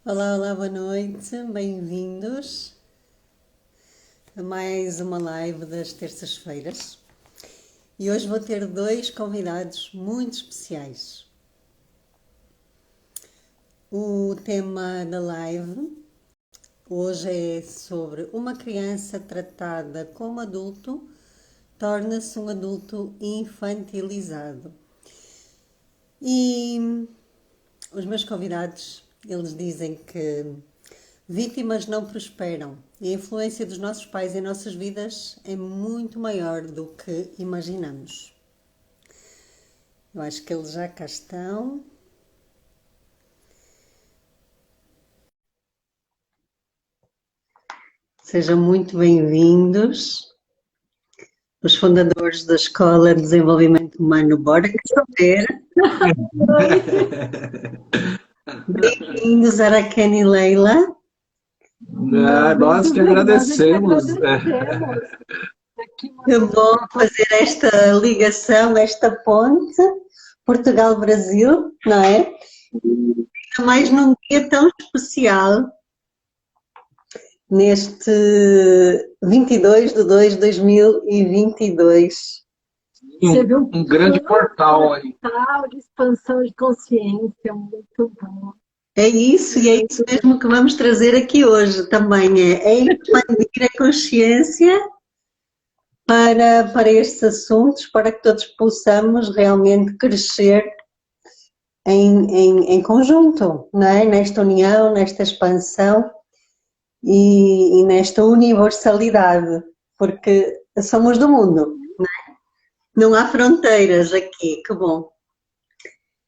Olá, olá, boa noite, bem-vindos a mais uma live das terças-feiras. E hoje vou ter dois convidados muito especiais. O tema da live hoje é sobre uma criança tratada como adulto torna-se um adulto infantilizado. E os meus convidados, eles dizem que vítimas não prosperam e a influência dos nossos pais em nossas vidas é muito maior do que imaginamos. Eu acho que eles já cá estão. Sejam muito bem-vindos, os fundadores da Escola de Desenvolvimento Humano Bora que saber. Bem-vindos, Araquene e Leila. Nós que agradecemos. É bom fazer esta ligação, esta ponte Portugal-Brasil, não é? Ainda mais num dia tão especial, neste 22 de 2 de 2022. Você viu um grande portal aí. Portal de expansão de consciência, muito bom. É isso, e é isso mesmo que vamos trazer aqui hoje também, é expandir a consciência para estes assuntos, para que todos possamos realmente crescer em conjunto, não é? Nesta união, nesta expansão e nesta universalidade, porque somos do mundo, não é? Não há fronteiras aqui, que bom.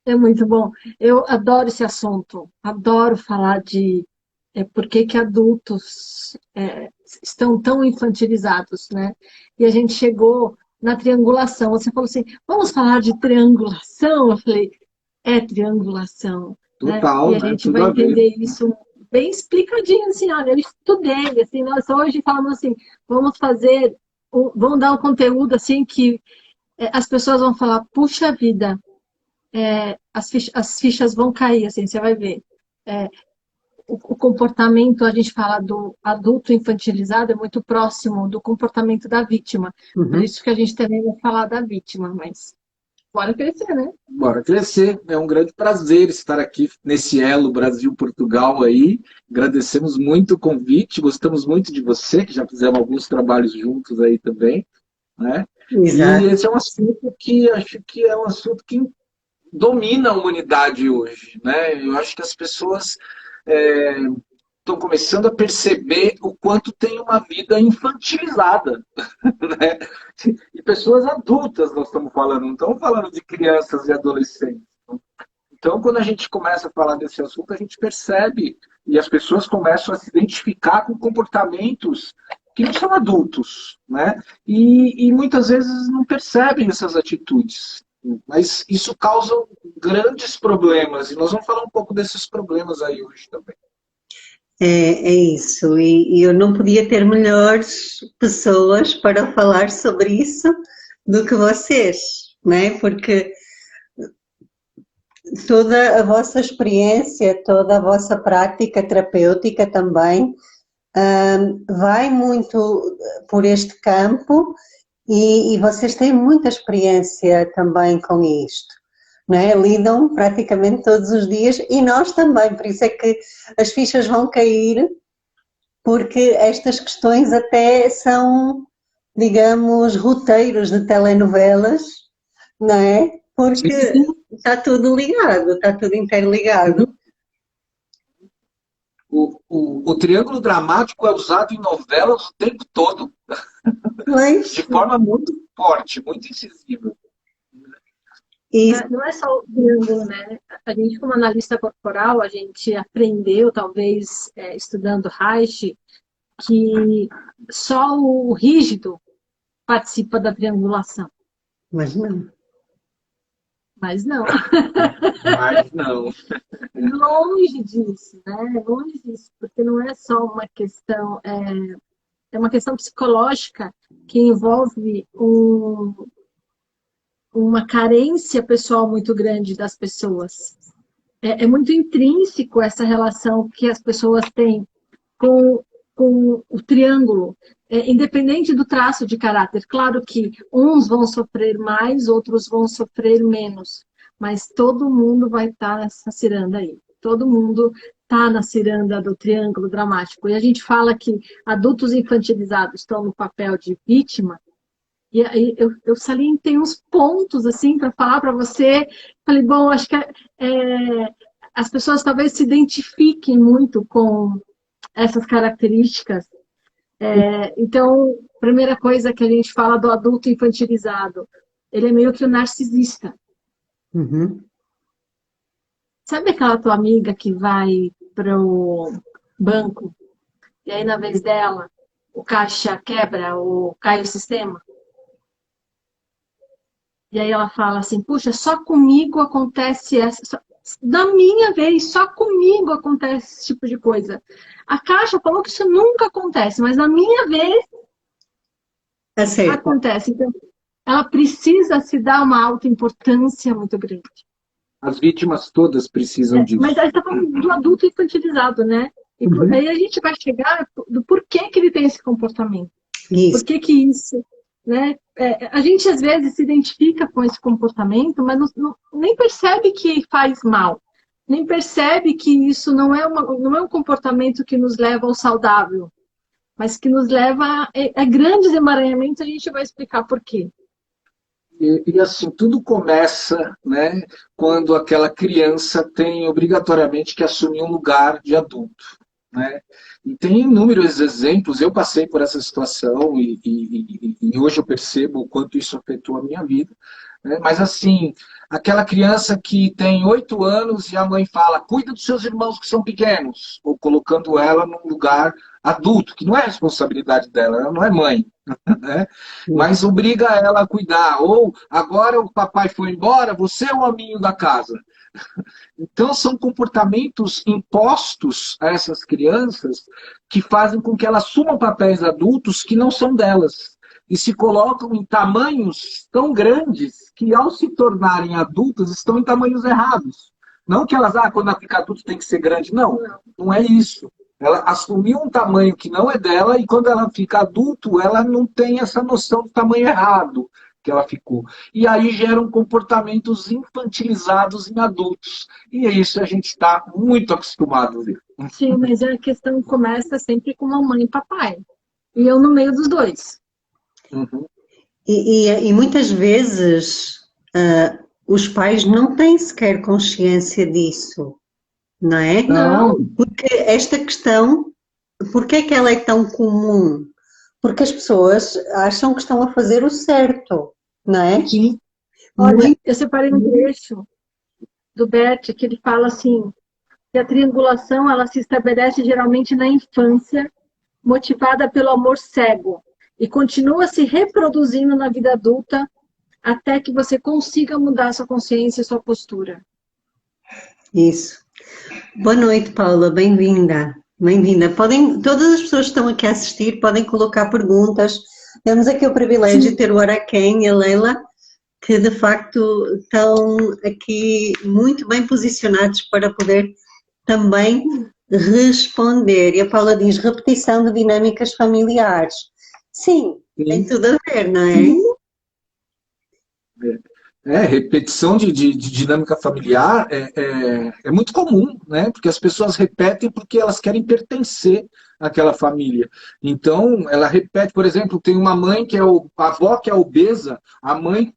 É muito bom. Eu adoro esse assunto, adoro falar de por que que adultos estão tão infantilizados, né? E a gente chegou na triangulação. Você falou assim, vamos falar de triangulação? Eu falei, é triangulação, né? Total, E a né? gente Tudo vai a ver. entender isso bem explicadinho, assim, olha, eu estudei, assim, nós hoje falamos assim, vamos fazer, vamos dar um conteúdo assim que as pessoas vão falar, puxa vida, as fichas vão cair, assim, você vai ver. É, o comportamento, a gente fala do adulto infantilizado, é muito próximo do comportamento da vítima. Por Uhum. isso que a gente também vai falar da vítima, mas bora crescer, né? Bora crescer. É um grande prazer estar aqui nesse elo Brasil-Portugal aí. Agradecemos muito o convite, gostamos muito de você, que já fizemos alguns trabalhos juntos aí também, né? E Exato. esse é um assunto que acho que é um assunto que domina a humanidade hoje, né? Eu acho que as pessoas estão começando a perceber o quanto tem uma vida infantilizada, né? E pessoas adultas nós estamos falando, não estamos falando de crianças e adolescentes. Então, quando a gente começa a falar desse assunto, a gente percebe e as pessoas começam a se identificar com comportamentos que não são adultos, né? E muitas vezes não percebem essas atitudes. Mas isso causa grandes problemas, e nós vamos falar um pouco desses problemas aí hoje também. É isso, e eu não podia ter melhores pessoas para falar sobre isso do que vocês, não é? Porque toda a vossa experiência, toda a vossa prática terapêutica também vai muito por este campo e vocês têm muita experiência também com isto, não é? Lidam praticamente todos os dias e nós também, por isso é que as fichas vão cair, porque estas questões até são, digamos, roteiros de telenovelas, não é? Porque Sim, está tudo ligado, está tudo interligado. o triângulo dramático é usado em novelas o tempo todo, de Mas, forma muito forte, muito incisiva. isso, Não é só o triângulo, né? A gente, como analista corporal, a gente aprendeu, talvez, estudando Reich, que só o rígido participa da triangulação. mas não. Mas não, Mas não. longe disso, né? Longe disso, porque não é só uma questão, é uma questão psicológica que envolve uma carência pessoal muito grande das pessoas. é muito intrínseco essa relação que as pessoas têm com o triângulo, independente do traço de caráter. Claro que uns vão sofrer mais, outros vão sofrer menos, mas todo mundo vai estar nessa ciranda aí. Todo mundo está na ciranda do triângulo dramático. E a gente fala que adultos infantilizados estão no papel de vítima, e aí eu salientei uns pontos assim para falar para você. Falei, bom, acho que as pessoas talvez se identifiquem muito com essas características. Então, primeira coisa que a gente fala do adulto infantilizado, ele é meio que um narcisista. Uhum. Sabe aquela tua amiga que vai pro banco e aí na vez dela o caixa quebra ou cai o sistema? E aí ela fala assim, puxa, só comigo acontece na minha vez, só comigo acontece esse tipo de coisa. A Caixa falou que isso nunca acontece, mas na minha vez acontece. Então, ela precisa se dar uma autoimportância muito grande. As vítimas todas precisam disso. Mas aí está falando do adulto infantilizado, né? E aí a gente vai chegar do porquê que ele tem esse comportamento. Isso. Por que isso... Né? A gente às vezes se identifica com esse comportamento, mas nem percebe que faz mal, nem percebe que isso não é um comportamento que nos leva ao saudável, mas que nos leva a grandes emaranhamentos. A gente vai explicar por quê. E assim, tudo começa, né, quando aquela criança tem obrigatoriamente que assumir um lugar de adulto. Né? E tem inúmeros exemplos. Eu passei por essa situação e hoje eu percebo o quanto isso afetou a minha vida, né? Mas assim, aquela criança que tem 8 anos e a mãe fala, cuida dos seus irmãos que são pequenos, ou colocando ela num lugar adulto, que não é responsabilidade dela, ela não é mãe, né? Mas obriga ela a cuidar, ou agora o papai foi embora, você é o hominho da casa. Então, são comportamentos impostos a essas crianças que fazem com que elas assumam papéis adultos que não são delas. E se colocam em tamanhos tão grandes que, ao se tornarem adultas, estão em tamanhos errados. Não que elas, quando ela fica adulta tem que ser grande. Não, não é isso. Ela assumiu um tamanho que não é dela e, quando ela fica adulto, ela não tem essa noção do tamanho errado que ela ficou. E aí geram comportamentos infantilizados em adultos. E é isso que a gente está muito acostumado a ver. Sim, mas a questão começa sempre com mamãe e papai. E eu no meio dos dois. Uhum. E muitas vezes os pais não têm sequer consciência disso, não é? Não. Porque esta questão, porque é que ela é tão comum? Porque as pessoas acham que estão a fazer o certo, não é? Sim. Olha, eu separei um trecho do Bert que ele fala assim, que a triangulação ela se estabelece geralmente na infância, motivada pelo amor cego, e continua se reproduzindo na vida adulta até que você consiga mudar sua consciência e sua postura. Isso. Boa noite, Paula, bem-vinda. Bem-vinda. Todas as pessoas que estão aqui a assistir podem colocar perguntas. Temos aqui o privilégio de ter o Araquém e a Leila, que de facto estão aqui muito bem posicionados para poder também responder. E a Paula diz, repetição de dinâmicas familiares. Sim, tem tudo a ver, não é? Repetição de dinâmica familiar é muito comum, né? Porque as pessoas repetem porque elas querem pertencer àquela família. Então, ela repete, por exemplo, tem uma mãe que a avó que é obesa, a mãe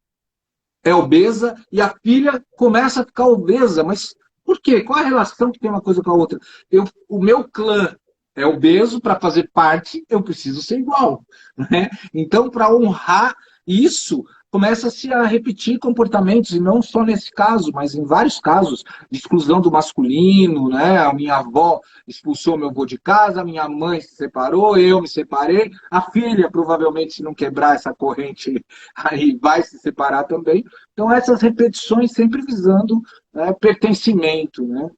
é obesa e a filha começa a ficar obesa. Mas por quê? Qual a relação que tem uma coisa com a outra? O meu clã é obeso, para fazer parte, eu preciso ser igual, né? Então, para honrar isso, começa-se a repetir comportamentos, e não só nesse caso, mas em vários casos, de exclusão do masculino, né? A minha avó expulsou meu avô de casa, a minha mãe se separou, eu me separei, a filha, provavelmente, se não quebrar essa corrente, aí vai se separar também. Então, essas repetições sempre visando pertencimento, né?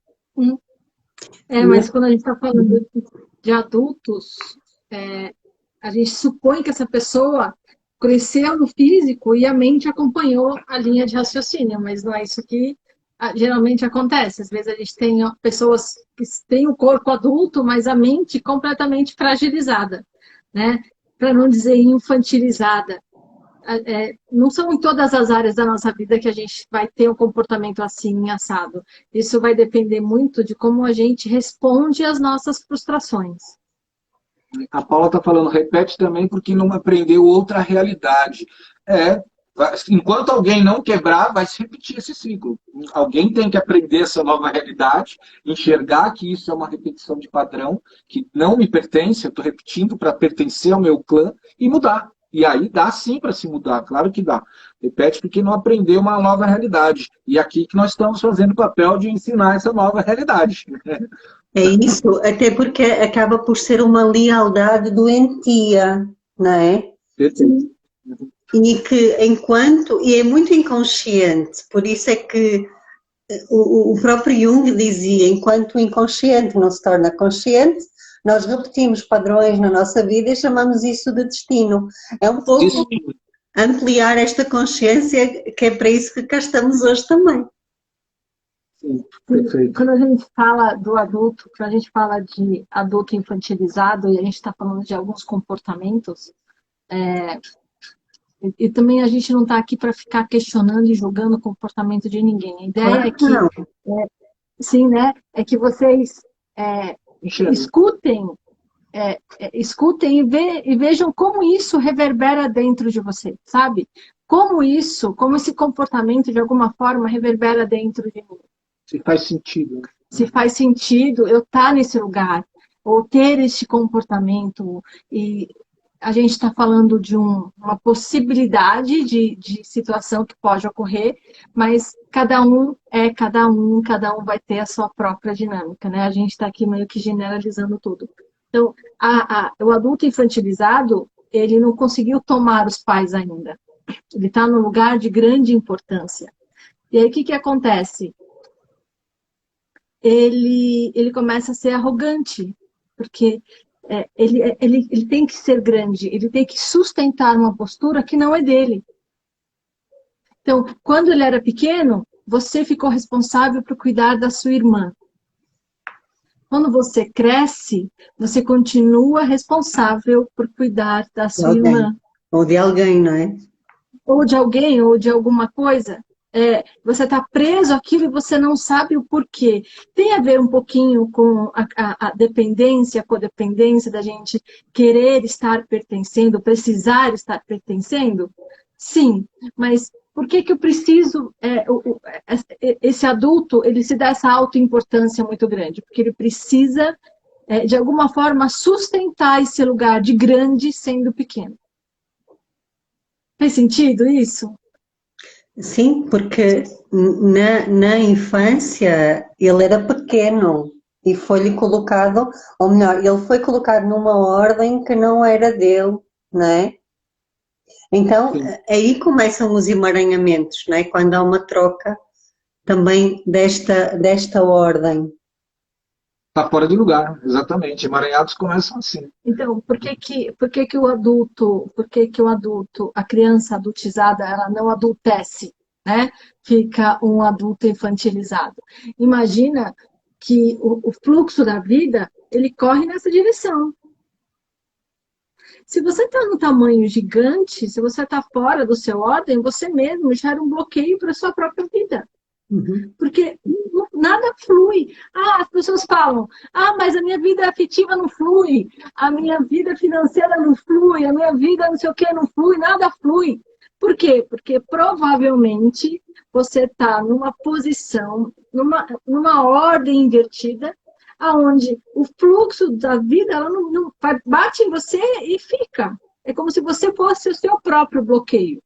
Mas quando a gente está falando de adultos, a gente supõe que essa pessoa cresceu no físico e a mente acompanhou a linha de raciocínio, mas não é isso que geralmente acontece. Às vezes a gente tem pessoas que têm o corpo adulto, mas a mente completamente fragilizada, né? Para não dizer infantilizada. Não são em todas as áreas da nossa vida que a gente vai ter um comportamento assim, assado. Isso vai depender muito de como a gente responde às nossas frustrações. A Paula está falando, repete também porque não aprendeu outra realidade. Enquanto alguém não quebrar, vai se repetir esse ciclo. Alguém tem que aprender essa nova realidade, enxergar que isso é uma repetição de padrão, que não me pertence, eu estou repetindo para pertencer ao meu clã e mudar. E aí dá sim para se mudar, claro que dá. Repete porque não aprendeu uma nova realidade. E aqui que nós estamos fazendo o papel de ensinar essa nova realidade. É isso, até porque acaba por ser uma lealdade doentia, não é? Perfeito. E que e é muito inconsciente, por isso é que o próprio Jung dizia, enquanto o inconsciente não se torna consciente, nós repetimos padrões na nossa vida e chamamos isso de destino. É um pouco ampliar esta consciência, que é para isso que cá estamos hoje também. Sim, perfeito. Quando a gente fala do adulto, quando a gente fala de adulto infantilizado, e a gente está falando de alguns comportamentos, e também a gente não está aqui para ficar questionando e julgando o comportamento de ninguém. A ideia sim, né? É que vocês escutem, escutem e vejam como isso reverbera dentro de você, sabe? Como esse comportamento de alguma forma reverbera dentro de mim. Se faz sentido. Se faz sentido eu estar nesse lugar, ou ter este comportamento. E a gente está falando de uma possibilidade de situação que pode ocorrer, mas cada um vai ter a sua própria dinâmica, né? A gente está aqui meio que generalizando tudo. Então, o adulto infantilizado, ele não conseguiu tomar os pais ainda. Ele está no lugar de grande importância. E aí, o que acontece? Ele começa a ser arrogante, porque ele tem que ser grande, ele tem que sustentar uma postura que não é dele. Então, quando ele era pequeno, você ficou responsável por cuidar da sua irmã. Quando você cresce, você continua responsável por cuidar da sua irmã. Ou de alguém, não é? Ou de alguém, ou de alguma coisa. Você está preso àquilo e você não sabe o porquê. Tem a ver um pouquinho com a dependência, a codependência da gente querer estar pertencendo, precisar estar pertencendo? Sim, mas por que eu preciso... esse adulto, ele se dá essa autoimportância muito grande, porque ele precisa, de alguma forma, sustentar esse lugar de grande sendo pequeno. Faz sentido isso? Sim, porque na infância ele era pequeno e foi-lhe colocado, ou melhor, ele foi colocado numa ordem que não era dele, não é? Então, aí começam os emaranhamentos, não é? Quando há uma troca também desta ordem. Está fora de lugar, exatamente. Emaranhados começam assim. Então, por que o adulto, a criança adultizada, ela não adultece, né? Fica um adulto infantilizado. Imagina que o fluxo da vida, ele corre nessa direção. Se você está no tamanho gigante, se você está fora do seu ordem, você mesmo gera um bloqueio para a sua própria vida. Uhum. Porque nada flui. As pessoas falam, mas a minha vida afetiva não flui, a minha vida financeira não flui, a minha vida não sei o que não flui, nada flui. Por quê? Porque provavelmente você está numa posição, numa ordem invertida, aonde o fluxo da vida ela não bate em você e fica. É como se você fosse o seu próprio bloqueio.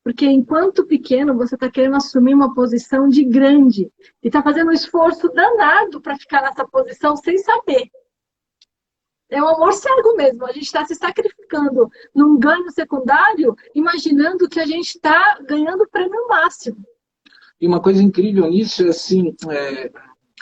Porque enquanto pequeno, você está querendo assumir uma posição de grande. E está fazendo um esforço danado para ficar nessa posição sem saber. É um amor cego mesmo. A gente está se sacrificando num ganho secundário, imaginando que a gente está ganhando o prêmio máximo. E uma coisa incrível nisso é assim,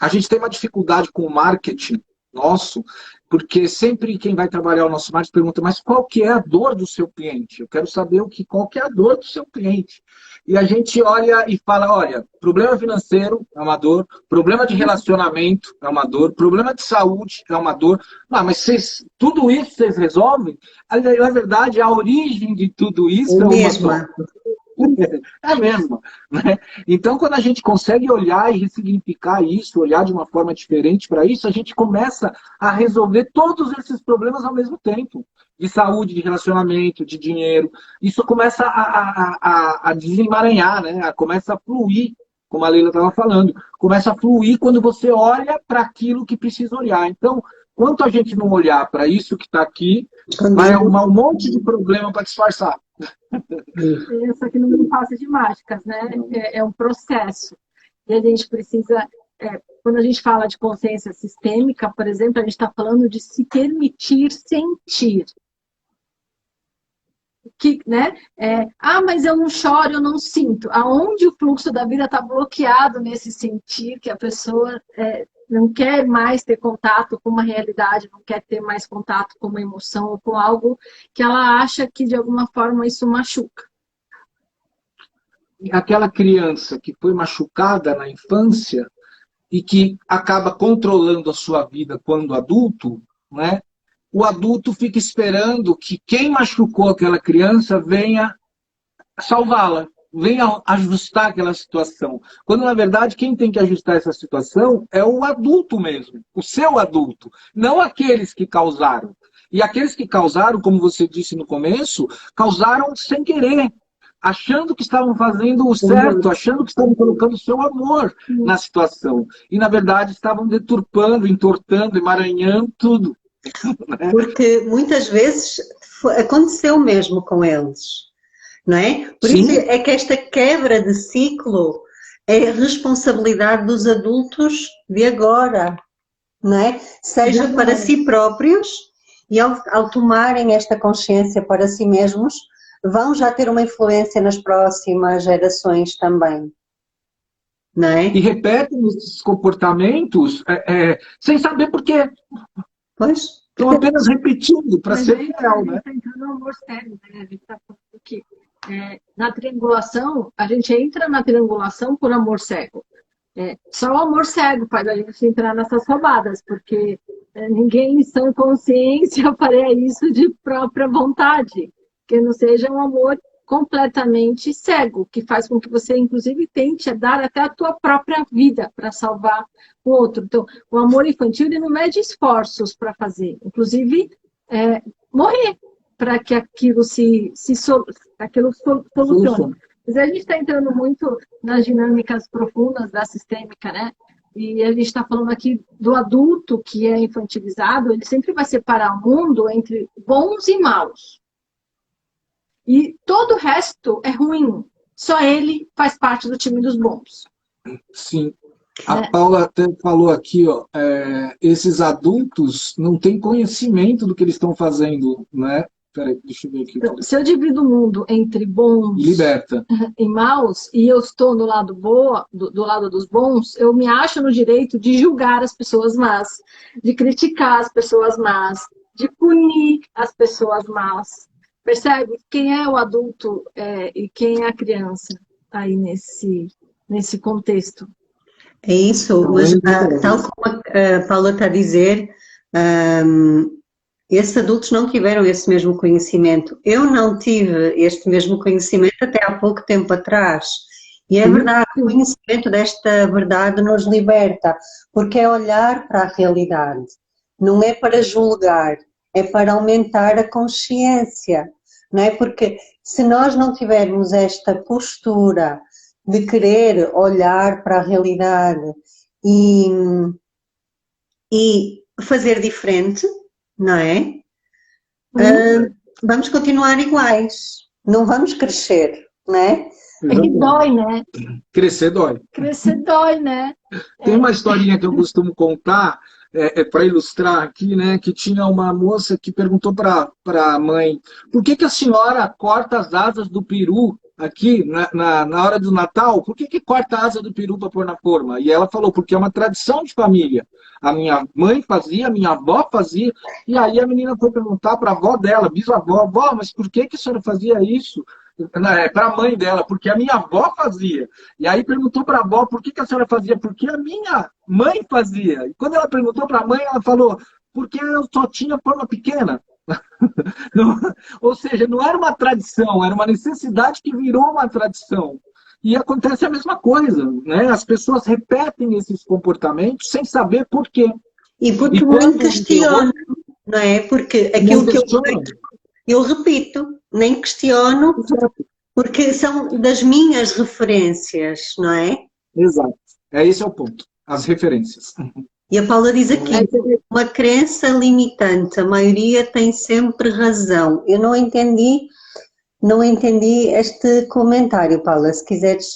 a gente tem uma dificuldade com o marketing nosso, porque sempre quem vai trabalhar o nosso marketing pergunta, mas qual que é a dor do seu cliente? Eu quero saber qual que é a dor do seu cliente. e a gente olha e fala, olha, problema financeiro é uma dor, problema de relacionamento é uma dor, problema de saúde é uma dor. Não, mas tudo isso vocês resolvem? Na verdade, a origem de tudo isso é uma mesma. dor. É a mesma, né? Então, quando a gente consegue olhar e ressignificar isso, olhar de uma forma diferente para isso, a gente começa a resolver todos esses problemas ao mesmo tempo. De saúde, de relacionamento, de dinheiro. Isso começa a desemaranhar, né? Começa a fluir, como a Leila estava falando. Começa a fluir quando você olha para aquilo que precisa olhar. Então, quanto a gente não olhar para isso que está aqui, vai arrumar um monte de problema para disfarçar. Pensa que não passa de mágicas, né? É um processo. E a gente precisa, quando a gente fala de consciência sistêmica, por exemplo, a gente está falando de se permitir sentir. Né? Mas eu não choro, eu não sinto. Aonde o fluxo da vida está bloqueado nesse sentir, que a pessoa não quer mais ter contato com uma realidade, não quer ter mais contato com uma emoção ou com algo que ela acha que de alguma forma isso machuca. Aquela criança que foi machucada na infância e que acaba controlando a sua vida quando adulto, né? O adulto fica esperando que quem machucou aquela criança venha salvá-la, venha ajustar aquela situação. Quando, na verdade, quem tem que ajustar essa situação é o adulto mesmo, o seu adulto, não aqueles que causaram. E aqueles que causaram, como você disse no começo, causaram sem querer, achando que estavam fazendo o certo, achando que estavam colocando o seu amor na situação. E, na verdade, estavam deturpando, entortando, emaranhando tudo. Porque muitas vezes aconteceu mesmo com eles, não é? Por Sim. isso é que esta quebra de ciclo é responsabilidade dos adultos de agora, não é? Seja para si próprios e ao tomarem esta consciência para si mesmos, vão já ter uma influência nas próximas gerações também, não é? E repetem esses comportamentos sem saber por quê. Pois. Estão apenas repetindo para ser real, né? A gente está entrando no amor cego, né? A gente está falando que na triangulação, a gente entra na triangulação por amor cego. Só o amor cego faz a gente entrar nessas roubadas, porque ninguém em sã consciência faria isso de própria vontade, que não seja um amor completamente cego, que faz com que você, inclusive, tente dar até a tua própria vida para salvar o outro. Então, o amor infantil, ele não mede esforços para fazer, inclusive morrer para que aquilo aquilo solucione. Mas a gente está entrando muito nas dinâmicas profundas da sistêmica, né? E a gente está falando aqui do adulto que é infantilizado, ele sempre vai separar o mundo entre bons e maus. E todo o resto é ruim. Só ele faz parte do time dos bons. Sim. A Paula até falou aqui, ó, esses adultos não têm conhecimento do que eles estão fazendo, né? Peraí, deixa eu ver aqui. Então, se eu divido o mundo entre bons e maus, e eu estou do lado do lado dos bons, eu me acho no direito de julgar as pessoas más, de criticar as pessoas más, de punir as pessoas más. Percebe? Quem é o adulto e quem é a criança aí nesse contexto? É isso, mas tal como a Paula está a dizer, esses adultos não tiveram esse mesmo conhecimento. Eu não tive este mesmo conhecimento até há pouco tempo atrás. E é verdade, o conhecimento desta verdade nos liberta, porque é olhar para a realidade. Não é para julgar, é para aumentar a consciência. Não é? Porque se nós não tivermos esta postura de querer olhar para a realidade e fazer diferente, não é? Vamos continuar iguais, não vamos crescer, não é? É que dói, né? Crescer dói. Crescer dói, né? Tem uma historinha que eu costumo contar, para ilustrar aqui, né? Que tinha uma moça que perguntou para a mãe: por que a senhora corta as asas do peru aqui na hora do Natal? Por que corta a asa do peru para pôr na forma? E ela falou: porque é uma tradição de família. A minha mãe fazia, a minha avó fazia. E aí a menina foi perguntar para a avó dela, bisavó: avó, mas por que a senhora fazia isso? para a mãe dela, porque a minha avó fazia. E aí perguntou para a avó por que a senhora fazia, porque a minha mãe fazia. E quando ela perguntou para a mãe, ela falou, porque eu só tinha forma pequena. Não, ou seja, não era uma tradição, era uma necessidade que virou uma tradição. E acontece a mesma coisa, né? As pessoas repetem esses comportamentos sem saber por quê. E porque nem questiono, não é? Porque aquilo que eu repito, nem questiono, porque são das minhas referências, não é? Exato. Esse é o ponto, as referências. E a Paula diz aqui, uma crença limitante, a maioria tem sempre razão. Eu não entendi este comentário, Paula, se quiseres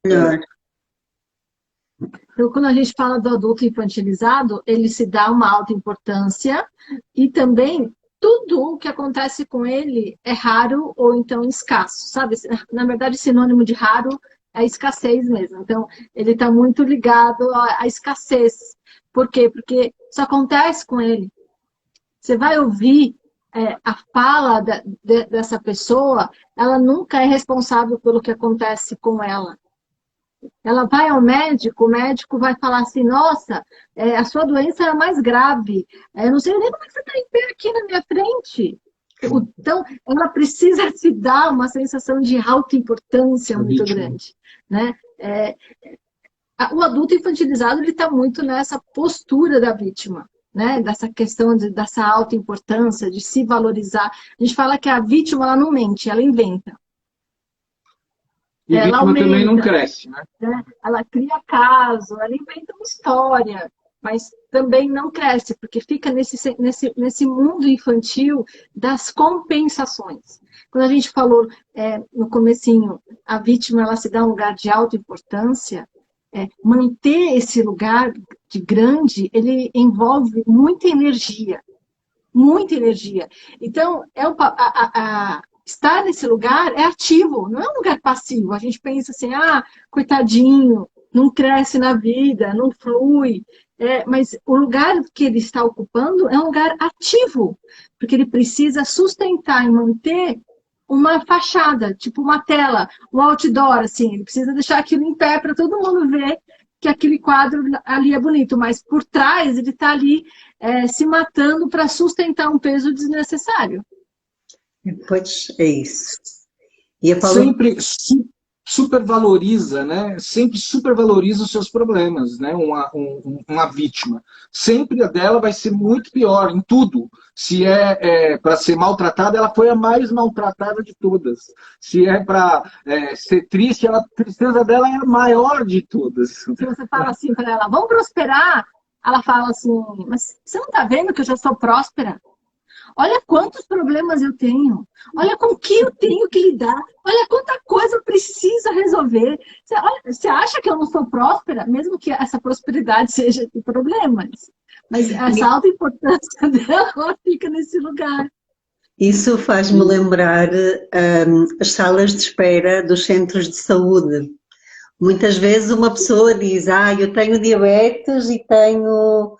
melhor. Então, quando a gente fala do adulto infantilizado, ele se dá uma alta importância e também tudo o que acontece com ele é raro ou então escasso, sabe? Na verdade, sinônimo de raro é escassez mesmo. Então, ele está muito ligado à escassez. Por quê? Porque isso acontece com ele. Você vai ouvir a fala dessa pessoa, ela nunca é responsável pelo que acontece com ela. Ela vai ao médico, o médico vai falar assim, nossa, a sua doença é mais grave. Eu não sei nem como é que você está em pé aqui na minha frente. Então, ela precisa se dar uma sensação de alta importância muito grande, né? O adulto infantilizado ele está muito nessa postura da vítima, né? Dessa questão dessa alta importância, de se valorizar. A gente fala que a vítima ela não mente, ela inventa. E a vítima também não cresce, né? Ela cria caso, ela inventa uma história, mas também não cresce, porque fica nesse mundo infantil das compensações. Quando a gente falou no comecinho, a vítima ela se dá um lugar de alta importância, manter esse lugar de grande, ele envolve muita energia. Muita energia. Então, estar nesse lugar é ativo, não é um lugar passivo. A gente pensa assim, coitadinho, não cresce na vida, não flui. Mas o lugar que ele está ocupando é um lugar ativo, porque ele precisa sustentar e manter uma fachada, tipo uma tela, um outdoor, assim. Ele precisa deixar aquilo em pé para todo mundo ver que aquele quadro ali é bonito, mas por trás ele está ali se matando para sustentar um peso desnecessário. Pois é isso. E a Paula... Sempre supervaloriza, né? Sempre supervaloriza os seus problemas, né? Uma vítima. Sempre a dela vai ser muito pior em tudo. Se para ser maltratada, ela foi a mais maltratada de todas. Se é para ser triste, a tristeza dela é a maior de todas. Se você fala assim para ela, vamos prosperar, ela fala assim, mas você não está vendo que eu já sou próspera? Olha quantos problemas eu tenho. Olha com que eu tenho que lidar. Olha quanta coisa eu preciso resolver. Você acha que eu não sou próspera? Mesmo que essa prosperidade seja de problemas. Mas essa alta importância dela, ela fica nesse lugar. Isso faz-me lembrar as salas de espera dos centros de saúde. Muitas vezes uma pessoa diz, eu tenho diabetes e tenho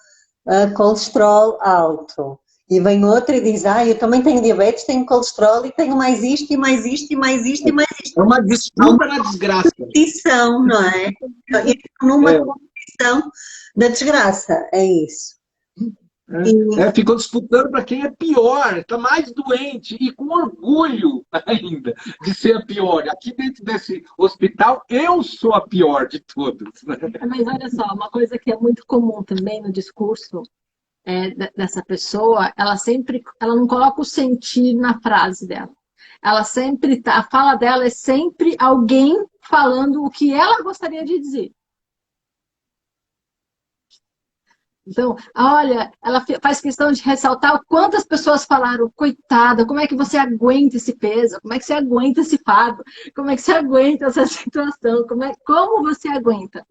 colesterol alto. E vem outra e diz, eu também tenho diabetes, tenho colesterol e tenho mais isto, e mais isto, e mais isto, e mais isto. É uma desculpa na desgraça. Competição, não é? Numa competição da desgraça, é isso. Ficou disputando para quem é pior, está mais doente e com orgulho ainda de ser a pior. Aqui dentro desse hospital, eu sou a pior de todos. Né? Mas olha só, uma coisa que é muito comum também no discurso dessa pessoa, ela não coloca o sentir na frase dela. Ela sempre a fala dela é sempre alguém falando o que ela gostaria de dizer. Então, olha, ela faz questão de ressaltar quantas pessoas falaram, coitada, como é que você aguenta esse peso? Como é que você aguenta esse fardo? Como é que você aguenta essa situação? Como você aguenta?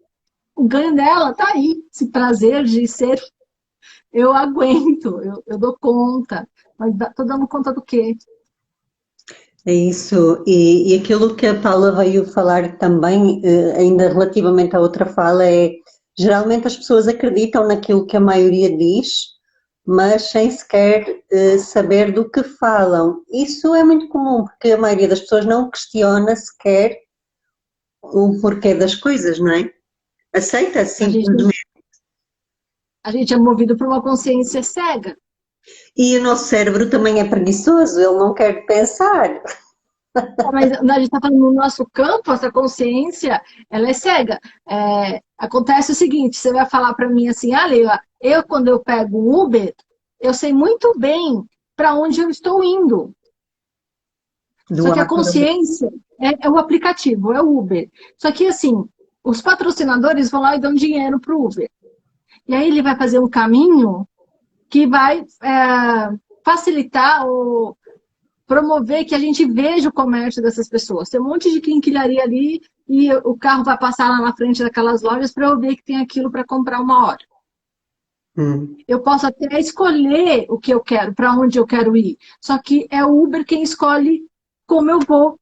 O ganho dela está aí, esse prazer de ser... Eu aguento, eu dou conta. Mas estou dando conta do quê? É isso. E aquilo que a Paula veio falar também, ainda relativamente à outra fala, geralmente as pessoas acreditam naquilo que a maioria diz, mas sem sequer saber do que falam. Isso é muito comum, porque a maioria das pessoas não questiona sequer o porquê das coisas, não é? Aceita simplesmente. A gente é movido por uma consciência cega. E o nosso cérebro também é preguiçoso, ele não quer pensar. Mas a gente está falando no nosso campo, essa consciência, ela é cega. Acontece o seguinte, você vai falar para mim assim, Leila, quando eu pego o Uber, eu sei muito bem para onde eu estou indo. Só que a consciência é o aplicativo, é o Uber. Só que assim, os patrocinadores vão lá e dão dinheiro para o Uber. E aí ele vai fazer um caminho que vai facilitar ou promover que a gente veja o comércio dessas pessoas. Tem um monte de quinquilharia ali e o carro vai passar lá na frente daquelas lojas para eu ver que tem aquilo para comprar uma hora. Eu posso até escolher o que eu quero, para onde eu quero ir. Só que é o Uber quem escolhe como eu vou.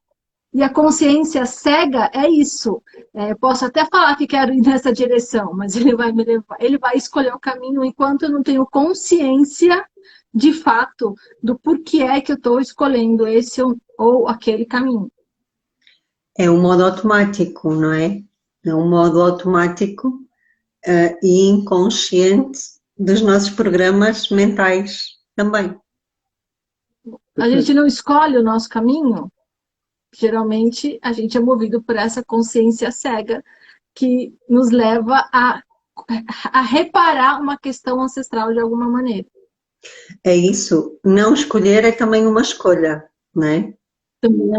E a consciência cega é isso. Eu posso até falar que quero ir nessa direção, mas ele vai me levar, ele vai escolher o caminho enquanto eu não tenho consciência de fato do porquê é que eu estou escolhendo esse ou aquele caminho. É um modo automático, não é? É um modo automático e inconsciente dos nossos programas mentais também. A gente não escolhe o nosso caminho. Geralmente, a gente é movido por essa consciência cega que nos leva a reparar uma questão ancestral de alguma maneira. É isso. Não escolher é também uma escolha, não é?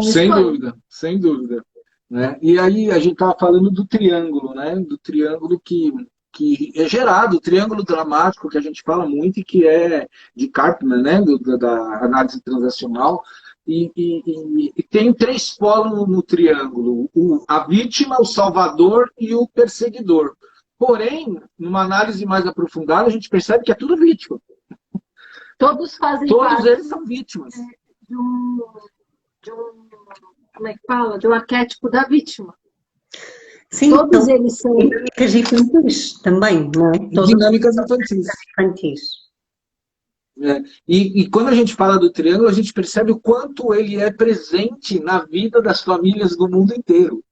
Sem dúvida, sem dúvida. Né? E aí a gente estava falando do triângulo, né? Do triângulo que é gerado, o triângulo dramático que a gente fala muito e que é de Karpman, né? Da análise transacional. E tem 3 polos no triângulo: a vítima, o salvador e o perseguidor. Porém, numa análise mais aprofundada, a gente percebe que é tudo vítima. Todos fazem Todos parte eles são vítimas. de um, como é que fala? De um arquétipo da vítima. Sim, todos eles são dinâmicas infantis também, não é? Dinâmicas infantis. E quando a gente fala do triângulo, a gente percebe o quanto ele é presente na vida das famílias do mundo inteiro.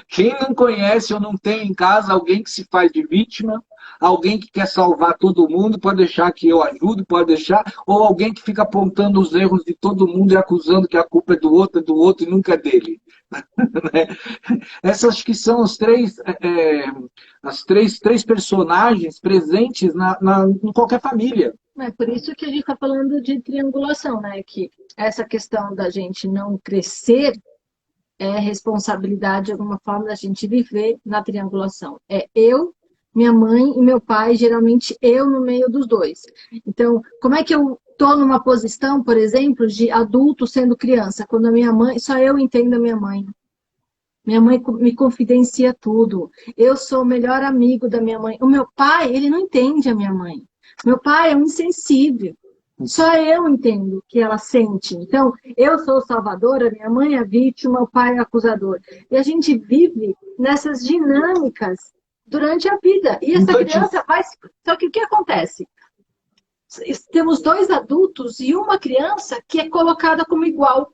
Quem não conhece ou não tem em casa alguém que se faz de vítima, alguém que quer salvar todo mundo, pode deixar que eu ajudo, pode deixar, ou alguém que fica apontando os erros de todo mundo e acusando que a culpa é do outro e nunca é dele. Essas acho que são as três personagens presentes em qualquer família. É por isso que a gente está falando de triangulação, né? Que essa questão da gente não crescer é responsabilidade, de alguma forma, da gente viver na triangulação. É eu, minha mãe e meu pai, geralmente eu no meio dos dois. Então, como é que eu estou numa posição, por exemplo, de adulto sendo criança, quando a minha mãe, só eu entendo a minha mãe. Minha mãe me confidencia tudo. Eu sou o melhor amigo da minha mãe. O meu pai, ele não entende a minha mãe. Meu pai é um insensível. Só eu entendo o que ela sente. Então, eu sou salvadora, minha mãe é vítima, o pai é acusador. E a gente vive nessas dinâmicas durante a vida. E essa criança faz... Só que o que acontece? Temos 2 adultos e uma criança que é colocada como igual.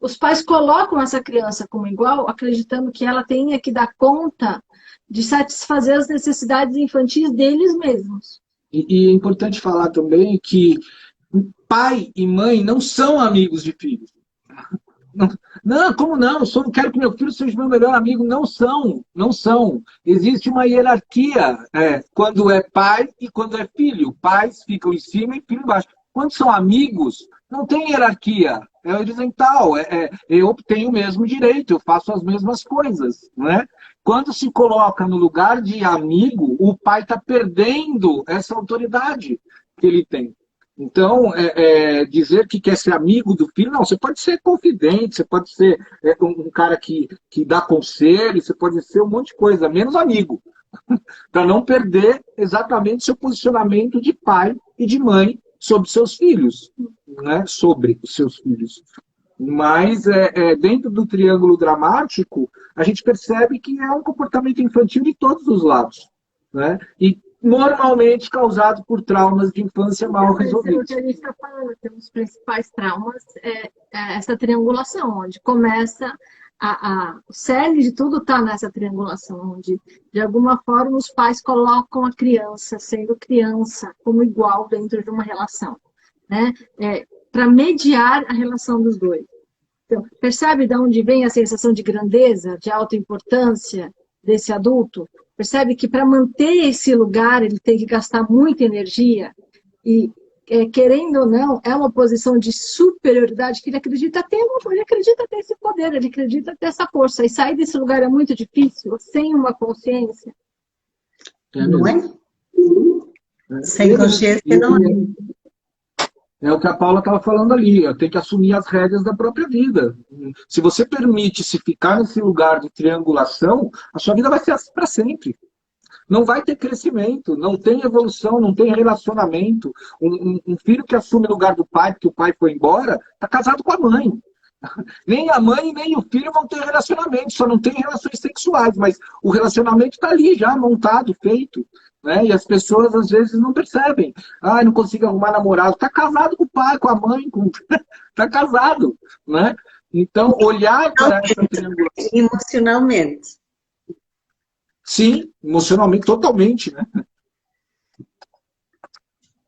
Os pais colocam essa criança como igual, acreditando que ela tenha que dar conta de satisfazer as necessidades infantis deles mesmos. E é importante falar também que pai e mãe não são amigos de filhos. Não, como não? Eu só não quero que meu filho seja meu melhor amigo. Não são. Existe uma hierarquia quando é pai e quando é filho. Pais ficam em cima e filho embaixo. Quando são amigos, não tem hierarquia. É horizontal. Eu tenho o mesmo direito, eu faço as mesmas coisas. Não é? Quando se coloca no lugar de amigo, o pai está perdendo essa autoridade que ele tem. Então, dizer que quer ser amigo do filho, não, você pode ser confidente, você pode ser um cara que dá conselho, você pode ser um monte de coisa, menos amigo, para não perder exatamente seu posicionamento de pai e de mãe sobre seus filhos, né? Sobre os seus filhos. Mas dentro do triângulo dramático, a gente percebe que é um comportamento infantil de todos os lados. Né? E normalmente causado por traumas de infância mal Mas o resolvidos. que a gente está falando, que os principais traumas é essa triangulação, onde começa o cerne de tudo está nessa triangulação, onde de alguma forma os pais colocam a criança, sendo criança, como igual dentro de uma relação, né? Para mediar a relação dos dois. Então, percebe de onde vem a sensação de grandeza, de alta importância desse adulto? Percebe que para manter esse lugar ele tem que gastar muita energia e, querendo ou não, é uma posição de superioridade que ele acredita ter esse poder, ele acredita ter essa força. E sair desse lugar é muito difícil, sem uma consciência. Não é? Sem consciência não é. É o que a Paula estava falando ali, tem que assumir as rédeas da própria vida. Se você permite se ficar nesse lugar de triangulação, a sua vida vai ser assim para sempre. Não vai ter crescimento, não tem evolução, não tem relacionamento. Um filho que assume o lugar do pai, porque o pai foi embora, está casado com a mãe. Nem a mãe nem o filho vão ter relacionamento, só não tem relações sexuais, mas o relacionamento está ali já montado, feito. Né? E as pessoas às vezes não percebem. Ah, não consigo arrumar namorado. Está casado com o pai, com a mãe, está casado. Né? Então, olhar para essa triangulação. Emocionalmente. Sim, emocionalmente, totalmente. Né?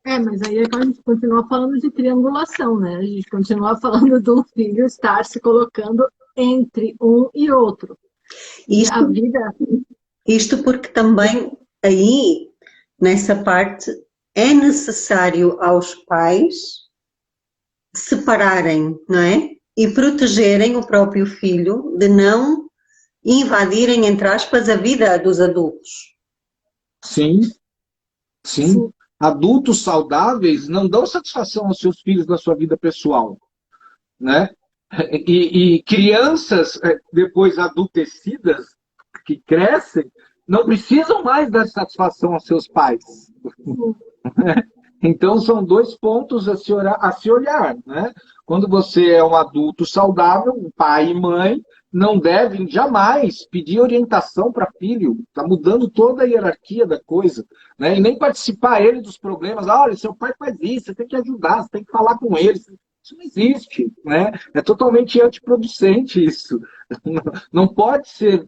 Mas aí a gente continua falando de triangulação, né? A gente continua falando do filho estar se colocando entre um e outro. A vida... Isto porque também aí, nessa parte, é necessário aos pais separarem, não é? E protegerem o próprio filho de não invadirem, entre aspas, a vida dos adultos. Sim, sim. Adultos saudáveis não dão satisfação aos seus filhos na sua vida pessoal, né? E crianças, depois adultecidas, que crescem, não precisam mais dar satisfação aos seus pais. Então, são dois pontos a se olhar, né? Quando você é um adulto saudável, pai e mãe não devem jamais pedir orientação para filho. Está mudando toda a hierarquia da coisa. Né? E nem participar ele dos problemas. Olha, seu pai faz isso, você tem que ajudar, você tem que falar com ele. Isso não existe. Né? É totalmente antiproducente isso. Não pode ser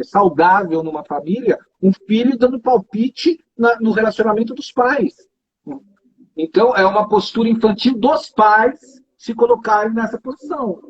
saudável numa família um filho dando palpite no relacionamento dos pais. Então, é uma postura infantil dos pais se colocarem nessa posição.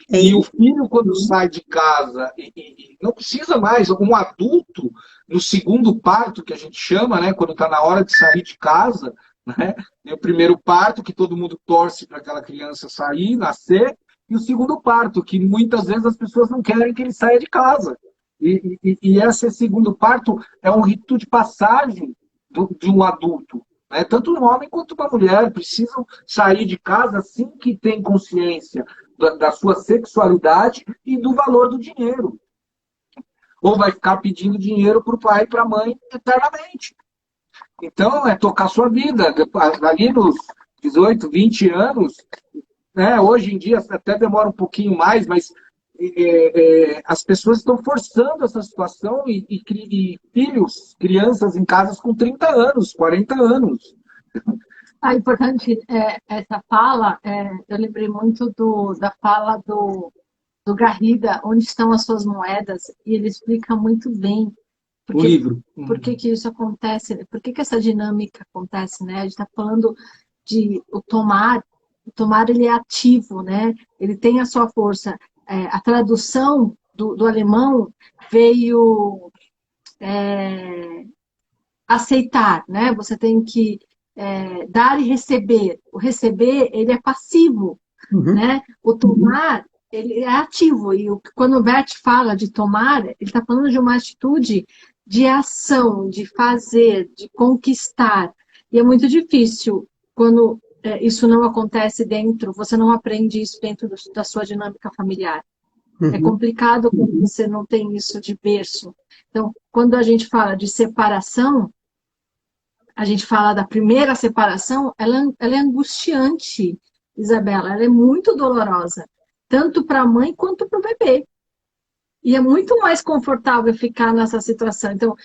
E o filho, quando sai de casa, e não precisa mais, um adulto, no segundo parto, que a gente chama, né, quando está na hora de sair de casa, né, tem o primeiro parto, que todo mundo torce para aquela criança sair, nascer, e o segundo parto, que muitas vezes as pessoas não querem que ele saia de casa. E esse segundo parto é um rito de passagem de um adulto. Né? Tanto um homem quanto uma mulher precisam sair de casa assim que tem consciência da sua sexualidade e do valor do dinheiro. Ou vai ficar pedindo dinheiro para o pai e para a mãe eternamente. Então, é tocar sua vida. Ali nos 18, 20 anos, né, hoje em dia até demora um pouquinho mais, mas as pessoas estão forçando essa situação e filhos, crianças em casas com 30 anos, 40 anos. Importante essa fala, eu lembrei muito da fala do Garrida, Onde Estão as Suas Moedas, e ele explica muito bem o livro. Por que isso acontece, por que essa dinâmica acontece, né? A gente está falando de o tomar ele é ativo, né? Ele tem a sua força. A tradução do alemão veio aceitar, né? Você tem que dar e receber. O receber, ele é passivo, né? O tomar, ele é ativo. E quando o Bert fala de tomar, ele está falando de uma atitude de ação, de fazer, de conquistar. E é muito difícil quando isso não acontece dentro, você não aprende isso dentro da sua dinâmica familiar. É complicado quando você não tem isso de berço. Então, quando a gente fala de separação, a gente fala da primeira separação, ela é angustiante, Isabela, ela é muito dolorosa, tanto para a mãe quanto para o bebê. E é muito mais confortável ficar nessa situação. Então,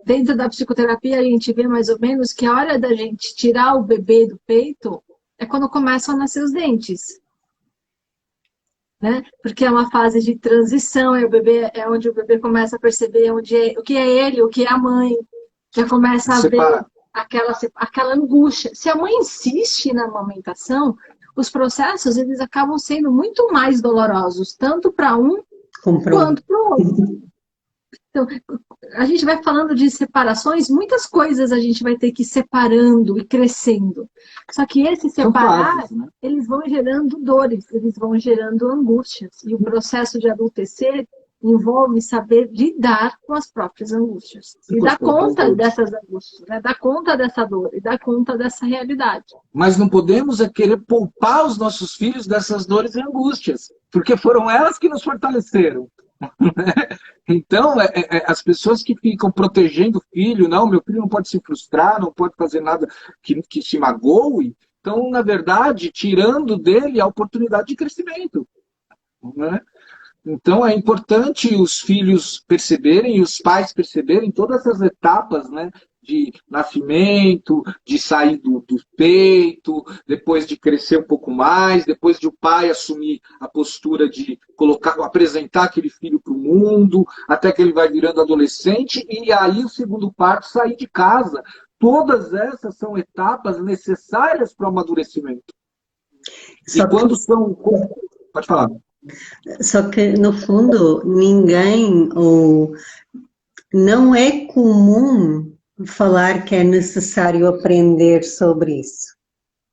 dentro da psicoterapia, a gente vê mais ou menos que a hora da gente tirar o bebê do peito é quando começam a nascer os dentes. Né? Porque é uma fase de transição, é onde o bebê começa a perceber o que é ele, o que é a mãe. Já começa a ver aquela angústia. Se a mãe insiste na amamentação, os processos eles acabam sendo muito mais dolorosos, tanto para um quanto para o outro. Então, a gente vai falando de separações, muitas coisas a gente vai ter que ir separando e crescendo. Só que esse separar, fases, né? Eles vão gerando dores, eles vão gerando angústias. E o processo de adultecer envolve saber lidar com as próprias angústias. E dar conta dessas angústias, né? Dar conta dessa dor e dar conta dessa realidade. Mas não podemos querer poupar os nossos filhos dessas dores e angústias, porque foram elas que nos fortaleceram. Então, as pessoas que ficam protegendo o filho, não, meu filho não pode se frustrar, não pode fazer nada que se magoe, estão, na verdade, tirando dele a oportunidade de crescimento. Né? Então, é importante os filhos perceberem, e os pais perceberem todas essas etapas, né, de nascimento, de sair do peito, depois de crescer um pouco mais, depois de o pai assumir a postura de apresentar aquele filho para o mundo, até que ele vai virando adolescente, e aí o segundo parto sair de casa. Todas essas são etapas necessárias para o amadurecimento. E quando são... Pode falar. Só que, no fundo, não é comum falar que é necessário aprender sobre isso,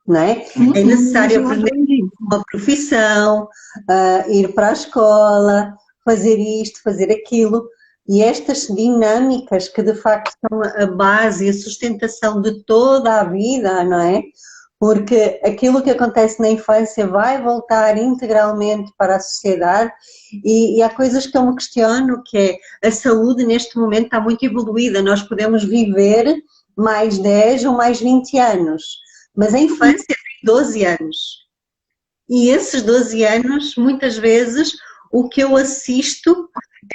não é? É necessário aprender uma profissão, ir para a escola, fazer isto, fazer aquilo, e estas dinâmicas que de facto são a base e a sustentação de toda a vida, não é? Porque aquilo que acontece na infância vai voltar integralmente para a sociedade e há coisas que eu me questiono, que é a saúde neste momento está muito evoluída, nós podemos viver mais 10 ou mais 20 anos, mas a infância tem 12 anos. E esses 12 anos, muitas vezes, o que eu assisto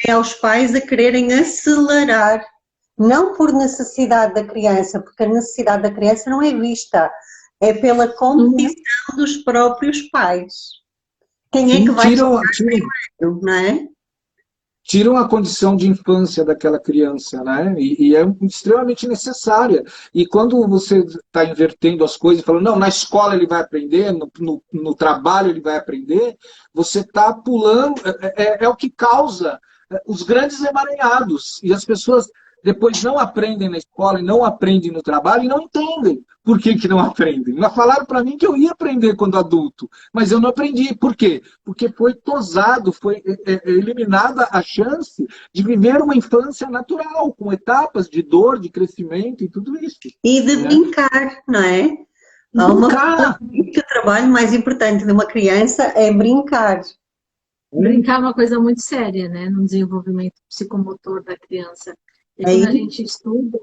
é aos pais a quererem acelerar, não por necessidade da criança, porque a necessidade da criança não é vista, é pela competição dos próprios pais. Quem é que vai chegar primeiro, não é? Tiram a condição de infância daquela criança, né? E é extremamente necessária. E quando você está invertendo as coisas, falando, não, na escola ele vai aprender, no trabalho ele vai aprender, você está pulando, é o que causa os grandes emaranhados. E as pessoas depois não aprendem na escola, e não aprendem no trabalho, e não entendem por que não aprendem. Mas falaram para mim que eu ia aprender quando adulto, mas eu não aprendi. Por quê? Porque foi tosado, foi eliminada a chance de viver uma infância natural, com etapas de dor, de crescimento e tudo isso. E de brincar, não é? Brincar. O trabalho mais importante de uma criança é brincar. Brincar é uma coisa muito séria, né? No desenvolvimento psicomotor da criança. E quando a gente estuda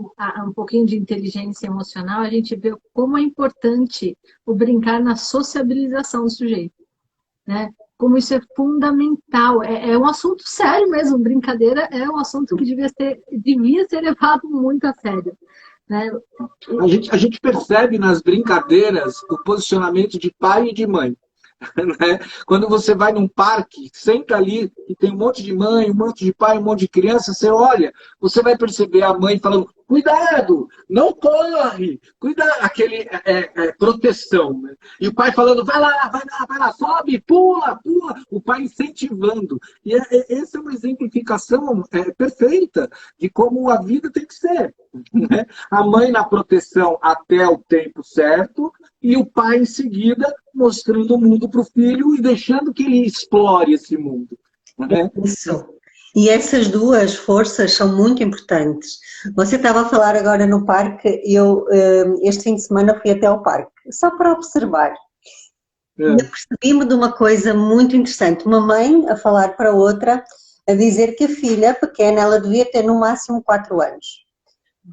um pouquinho de inteligência emocional, a gente vê como é importante o brincar na sociabilização do sujeito, né? Como isso é fundamental. É um assunto sério mesmo. Brincadeira é um assunto que devia ser levado muito a sério, né? A gente percebe nas brincadeiras o posicionamento de pai e de mãe. Né? Quando você vai num parque, senta ali e tem um monte de mãe, um monte de pai, um monte de criança, você olha, você vai perceber a mãe falando, cuidado, não corre, cuidado, aquele proteção, né? E o pai falando, vai lá, sobe, pula, o pai incentivando. E essa é uma exemplificação perfeita de como a vida tem que ser, né? A mãe na proteção até o tempo certo e o pai em seguida mostrando o mundo para o filho e deixando que ele explore esse mundo, né? Isso. E essas duas forças são muito importantes. Você estava a falar agora no parque, eu este fim de semana fui até ao parque, só para observar. E eu percebi-me de uma coisa muito interessante, uma mãe a falar para outra, a dizer que a filha pequena, ela devia ter no máximo 4 anos.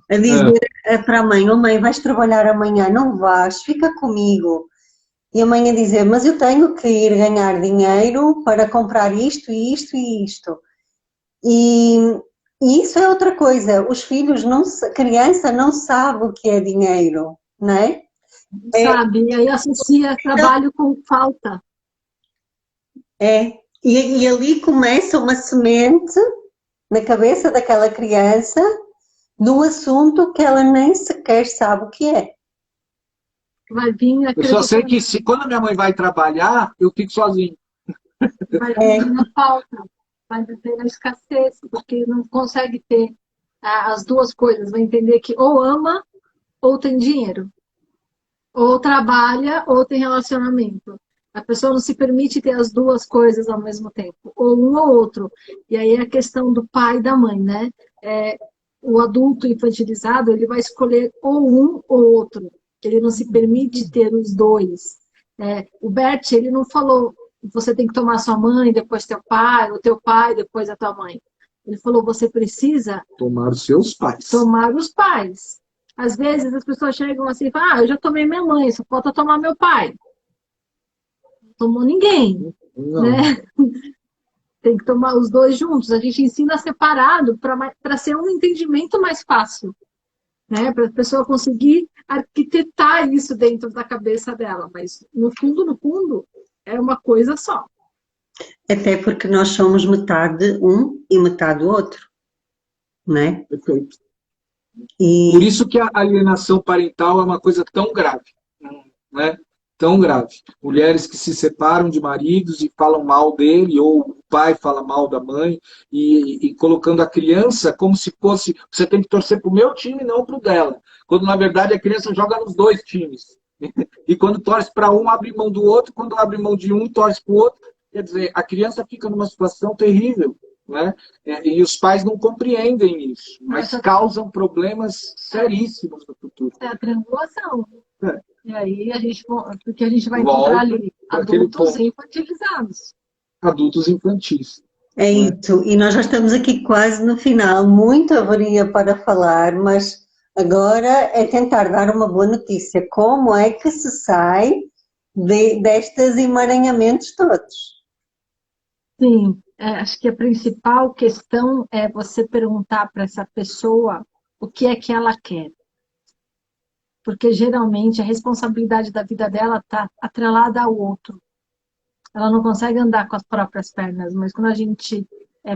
A dizer para a mãe, oh mãe, vais trabalhar amanhã, não vais, fica comigo. E a mãe a dizer, mas eu tenho que ir ganhar dinheiro para comprar isto e isto e isto. E, e isso é outra coisa, os filhos, a criança não sabe o que é dinheiro, não é? Sabe? E aí associa trabalho com falta. E ali começa uma semente na cabeça daquela criança do assunto que ela nem sequer sabe o que é. Vai vir Eu só sei que quando a minha mãe vai trabalhar, eu fico sozinho. Vai vir na falta, vai viver na escassez, porque não consegue ter as duas coisas. Vai entender que ou ama ou tem dinheiro. Ou trabalha ou tem relacionamento. A pessoa não se permite ter as duas coisas ao mesmo tempo, ou um ou outro. E aí é a questão do pai e da mãe, né? O adulto infantilizado, ele vai escolher ou um ou outro. Ele não se permite ter os dois. O Bert, ele não falou, você tem que tomar sua mãe, depois teu pai, o teu pai, depois a tua mãe. Ele falou, você precisa tomar os seus pais. Tomar os pais. Às vezes as pessoas chegam assim e falam, eu já tomei minha mãe, só falta tomar meu pai. Não tomou ninguém. Né? Tem que tomar os dois juntos. A gente ensina separado para ser um entendimento mais fácil. Né? Para a pessoa conseguir arquitetar isso dentro da cabeça dela. Mas, no fundo, é uma coisa só. Até porque nós somos metade um e metade o outro. Não é? Perfeito. Por isso que a alienação parental é uma coisa tão grave. Né? Tão grave. Mulheres que se separam de maridos e falam mal dele, ou o pai fala mal da mãe, e colocando a criança como se fosse, você tem que torcer para o meu time, não para o dela. Quando, na verdade, a criança joga nos dois times. E quando torce para um, abre mão do outro, quando abre mão de um, torce para o outro. Quer dizer, a criança fica numa situação terrível. Né? E os pais não compreendem isso, mas causam problemas seríssimos no futuro. É a triangulação. E aí porque a gente vai encontrar ali adultos infantilizados. Adultos infantis. É isso, e nós já estamos aqui quase no final, muita haveria para falar, mas agora é tentar dar uma boa notícia. Como é que se sai destes emaranhamentos todos? Sim. Acho que a principal questão é você perguntar para essa pessoa o que é que ela quer. Porque, geralmente, a responsabilidade da vida dela está atrelada ao outro. Ela não consegue andar com as próprias pernas, mas quando a gente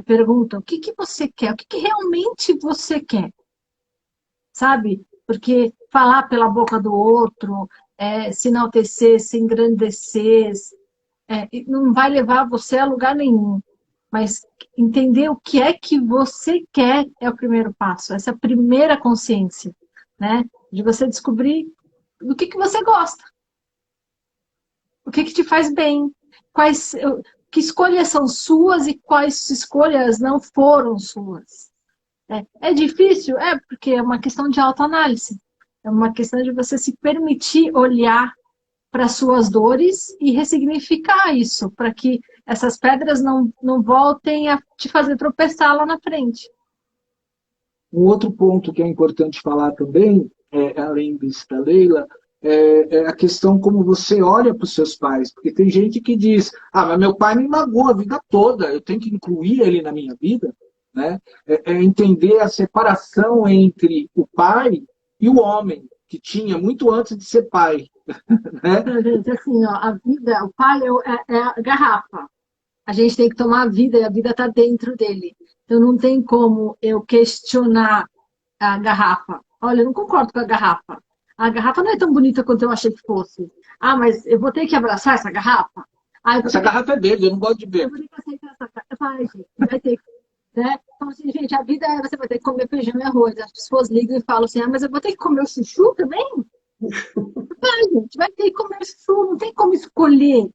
pergunta o que você quer, o que realmente você quer, sabe? Porque falar pela boca do outro, se enaltecer, se engrandecer, não vai levar você a lugar nenhum. Mas entender o que é que você quer é o primeiro passo, essa primeira consciência, né? De você descobrir do que você gosta. O que te faz bem. Que escolhas são suas e quais escolhas não foram suas. É difícil? Porque é uma questão de autoanálise. É uma questão de você se permitir olhar para suas dores e ressignificar isso, para que essas pedras não voltem a te fazer tropeçar lá na frente. Um outro ponto que é importante falar também, além disso da Leila, é a questão como você olha para os seus pais. Porque tem gente que diz, mas meu pai me magoou a vida toda, eu tenho que incluir ele na minha vida. Né? Entender a separação entre o pai e o homem, que tinha muito antes de ser pai. Né? Gente, assim, a vida, o pai é a garrafa. A gente tem que tomar a vida e a vida está dentro dele. Então não tem como eu questionar a garrafa. Olha, eu não concordo com a garrafa. A garrafa não é tão bonita quanto eu achei que fosse. Mas eu vou ter que abraçar essa garrafa? Essa garrafa é dele, eu não gosto de ver. Eu vou ter que aceitar essa garrafa. Vai, gente, vai ter que. Né? Então, assim, gente, a vida você vai ter que comer feijão e arroz. As pessoas ligam e falam assim, mas eu vou ter que comer o chuchu também? Vai, gente, vai ter que comer o chuchu, não tem como escolher.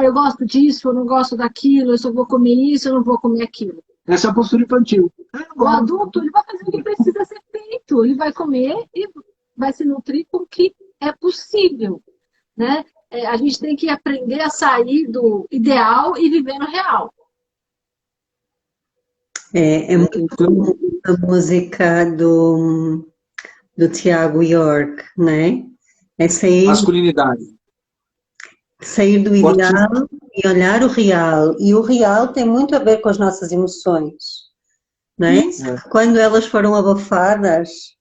Eu gosto disso, eu não gosto daquilo, eu só vou comer isso, eu não vou comer aquilo. Essa é a postura infantil. O adulto, ele vai fazer o que precisa ser feito. Ele vai comer e vai se nutrir com o que é possível. Né? A gente tem que aprender a sair do ideal e viver no real. É muito comum a música do Tiago York, né? É masculinidade. Sair do ideal e olhar o real. E o real tem muito a ver com as nossas emoções. né? Quando elas foram abafadas,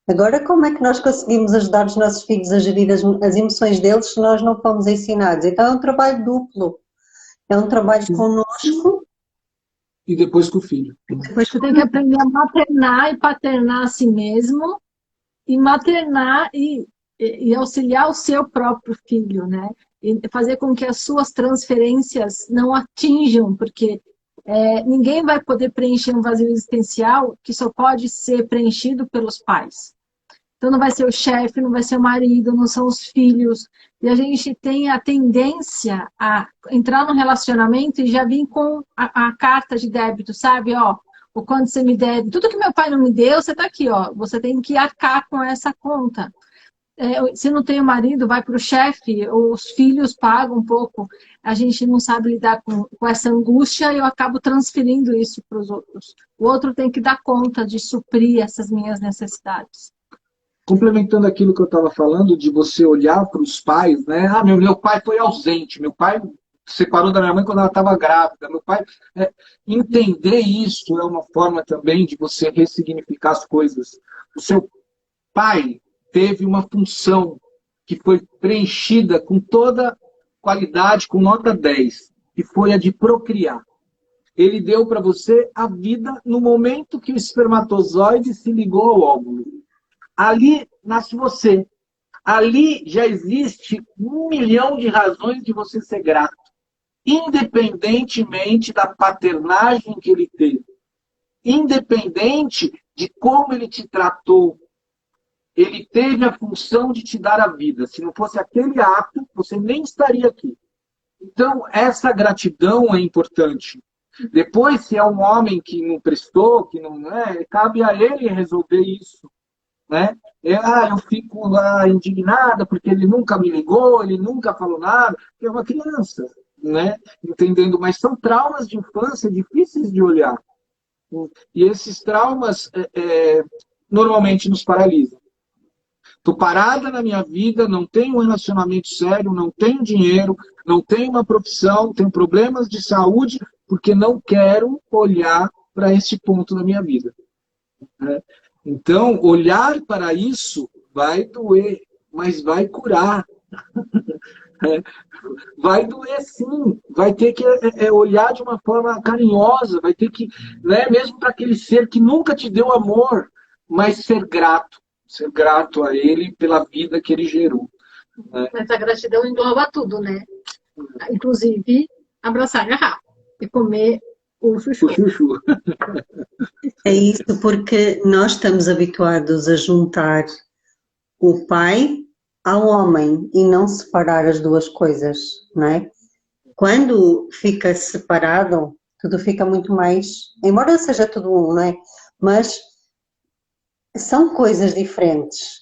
agora como é que nós conseguimos ajudar os nossos filhos a gerir as emoções deles se nós não fomos ensinados? Então é um trabalho duplo, é um trabalho connosco. E depois com o filho. Depois você tem que aprender a maternar e paternar a si mesmo, e maternar e auxiliar o seu próprio filho, né? E fazer com que as suas transferências não atinjam, porque ninguém vai poder preencher um vazio existencial que só pode ser preenchido pelos pais. Então não vai ser o chefe, não vai ser o marido, não são os filhos. E a gente tem a tendência a entrar no relacionamento e já vir com a carta de débito, sabe? Ó, o quanto você me deve. Tudo que meu pai não me deu, você tá aqui, ó. Você tem que arcar com essa conta. Se não tem o marido, vai para o chefe, os filhos pagam um pouco. A gente não sabe lidar com essa angústia e eu acabo transferindo isso para os outros. O outro tem que dar conta de suprir essas minhas necessidades. Complementando aquilo que eu estava falando, de você olhar para os pais, né? Ah, meu pai foi ausente, meu pai separou da minha mãe quando ela estava grávida, meu pai... entender isso é uma forma também de você ressignificar as coisas. O seu pai teve uma função que foi preenchida com toda qualidade, com nota 10, que foi a de procriar. Ele deu para você a vida no momento que o espermatozoide se ligou ao óvulo. Ali nasce você. Ali já existe 1 milhão de razões de você ser grato, independentemente da paternagem que ele teve, independente de como ele te tratou. Ele teve a função de te dar a vida. Se não fosse aquele ato, você nem estaria aqui. Então, essa gratidão é importante. Depois, se é um homem que não prestou, que não é, cabe a ele resolver isso. Né? Eu fico lá indignada porque ele nunca me ligou, ele nunca falou nada. É uma criança, né? Entendendo, mas são traumas de infância difíceis de olhar. E esses traumas normalmente nos paralisam. Estou parada na minha vida, não tenho um relacionamento sério, não tenho dinheiro, não tenho uma profissão, tenho problemas de saúde, porque não quero olhar para esse ponto da minha vida. Né? Então, olhar para isso vai doer, mas vai curar. Vai doer sim, vai ter que olhar de uma forma carinhosa, vai ter que, né, mesmo para aquele ser que nunca te deu amor, mas ser grato a ele pela vida que ele gerou. Né? Mas a gratidão engloba tudo, né? Inclusive, abraçar a garrafa e comer o chuchu. É isso, porque nós estamos habituados a juntar o pai ao homem e não separar as duas coisas, não é? Quando fica separado, tudo fica muito mais, embora seja tudo um, não é? Mas são coisas diferentes,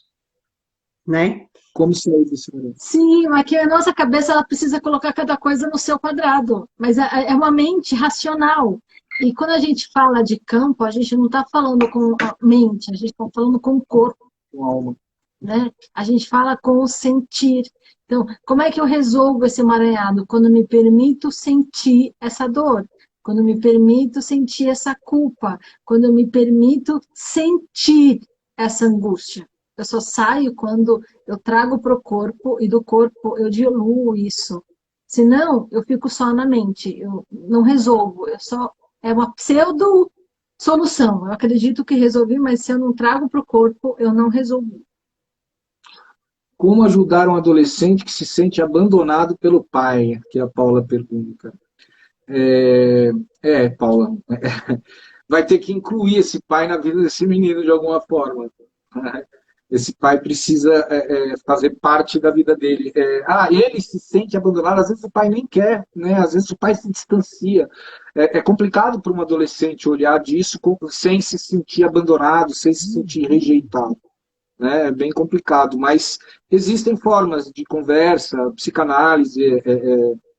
não é? Como sair disso? Sim, mas que a nossa cabeça ela precisa colocar cada coisa no seu quadrado, mas é uma mente racional. E quando a gente fala de campo, a gente não está falando com a mente, a gente está falando com o corpo. Com a alma. Né? A gente fala com o sentir. Então, como é que eu resolvo esse emaranhado? Quando me permito sentir essa dor, quando me permito sentir essa culpa, quando eu me permito sentir essa angústia. Eu só saio quando eu trago para o corpo e do corpo eu diluo isso. Senão, eu fico só na mente, eu não resolvo, é uma pseudo-solução. Eu acredito que resolvi, mas se eu não trago para o corpo, eu não resolvi. Como ajudar um adolescente que se sente abandonado pelo pai? Que a Paula pergunta. Paula, vai ter que incluir esse pai na vida desse menino de alguma forma. Esse pai precisa fazer parte da vida dele. Ele se sente abandonado, às vezes o pai nem quer, né? Às vezes o pai se distancia. É complicado para um adolescente olhar disso sem se sentir abandonado, sem se sentir rejeitado. É bem complicado, mas existem formas de conversa, psicanálise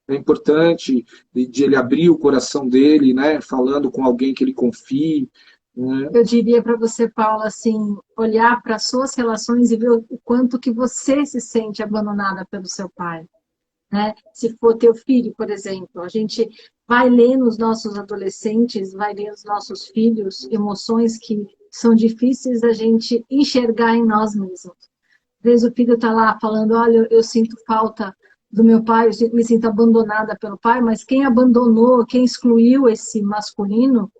é importante, de ele abrir o coração dele, né, falando com alguém que ele confie. Né? Eu diria para você, Paula, assim, olhar para as suas relações e ver o quanto que você se sente abandonada pelo seu pai. Né? Se for teu filho, por exemplo, a gente vai ler nos nossos adolescentes, vai ler nos nossos filhos emoções que são difíceis da gente enxergar em nós mesmos. Às vezes o filho está lá falando, olha, eu sinto falta do meu pai, me sinto abandonada pelo pai, mas quem abandonou, quem excluiu esse masculino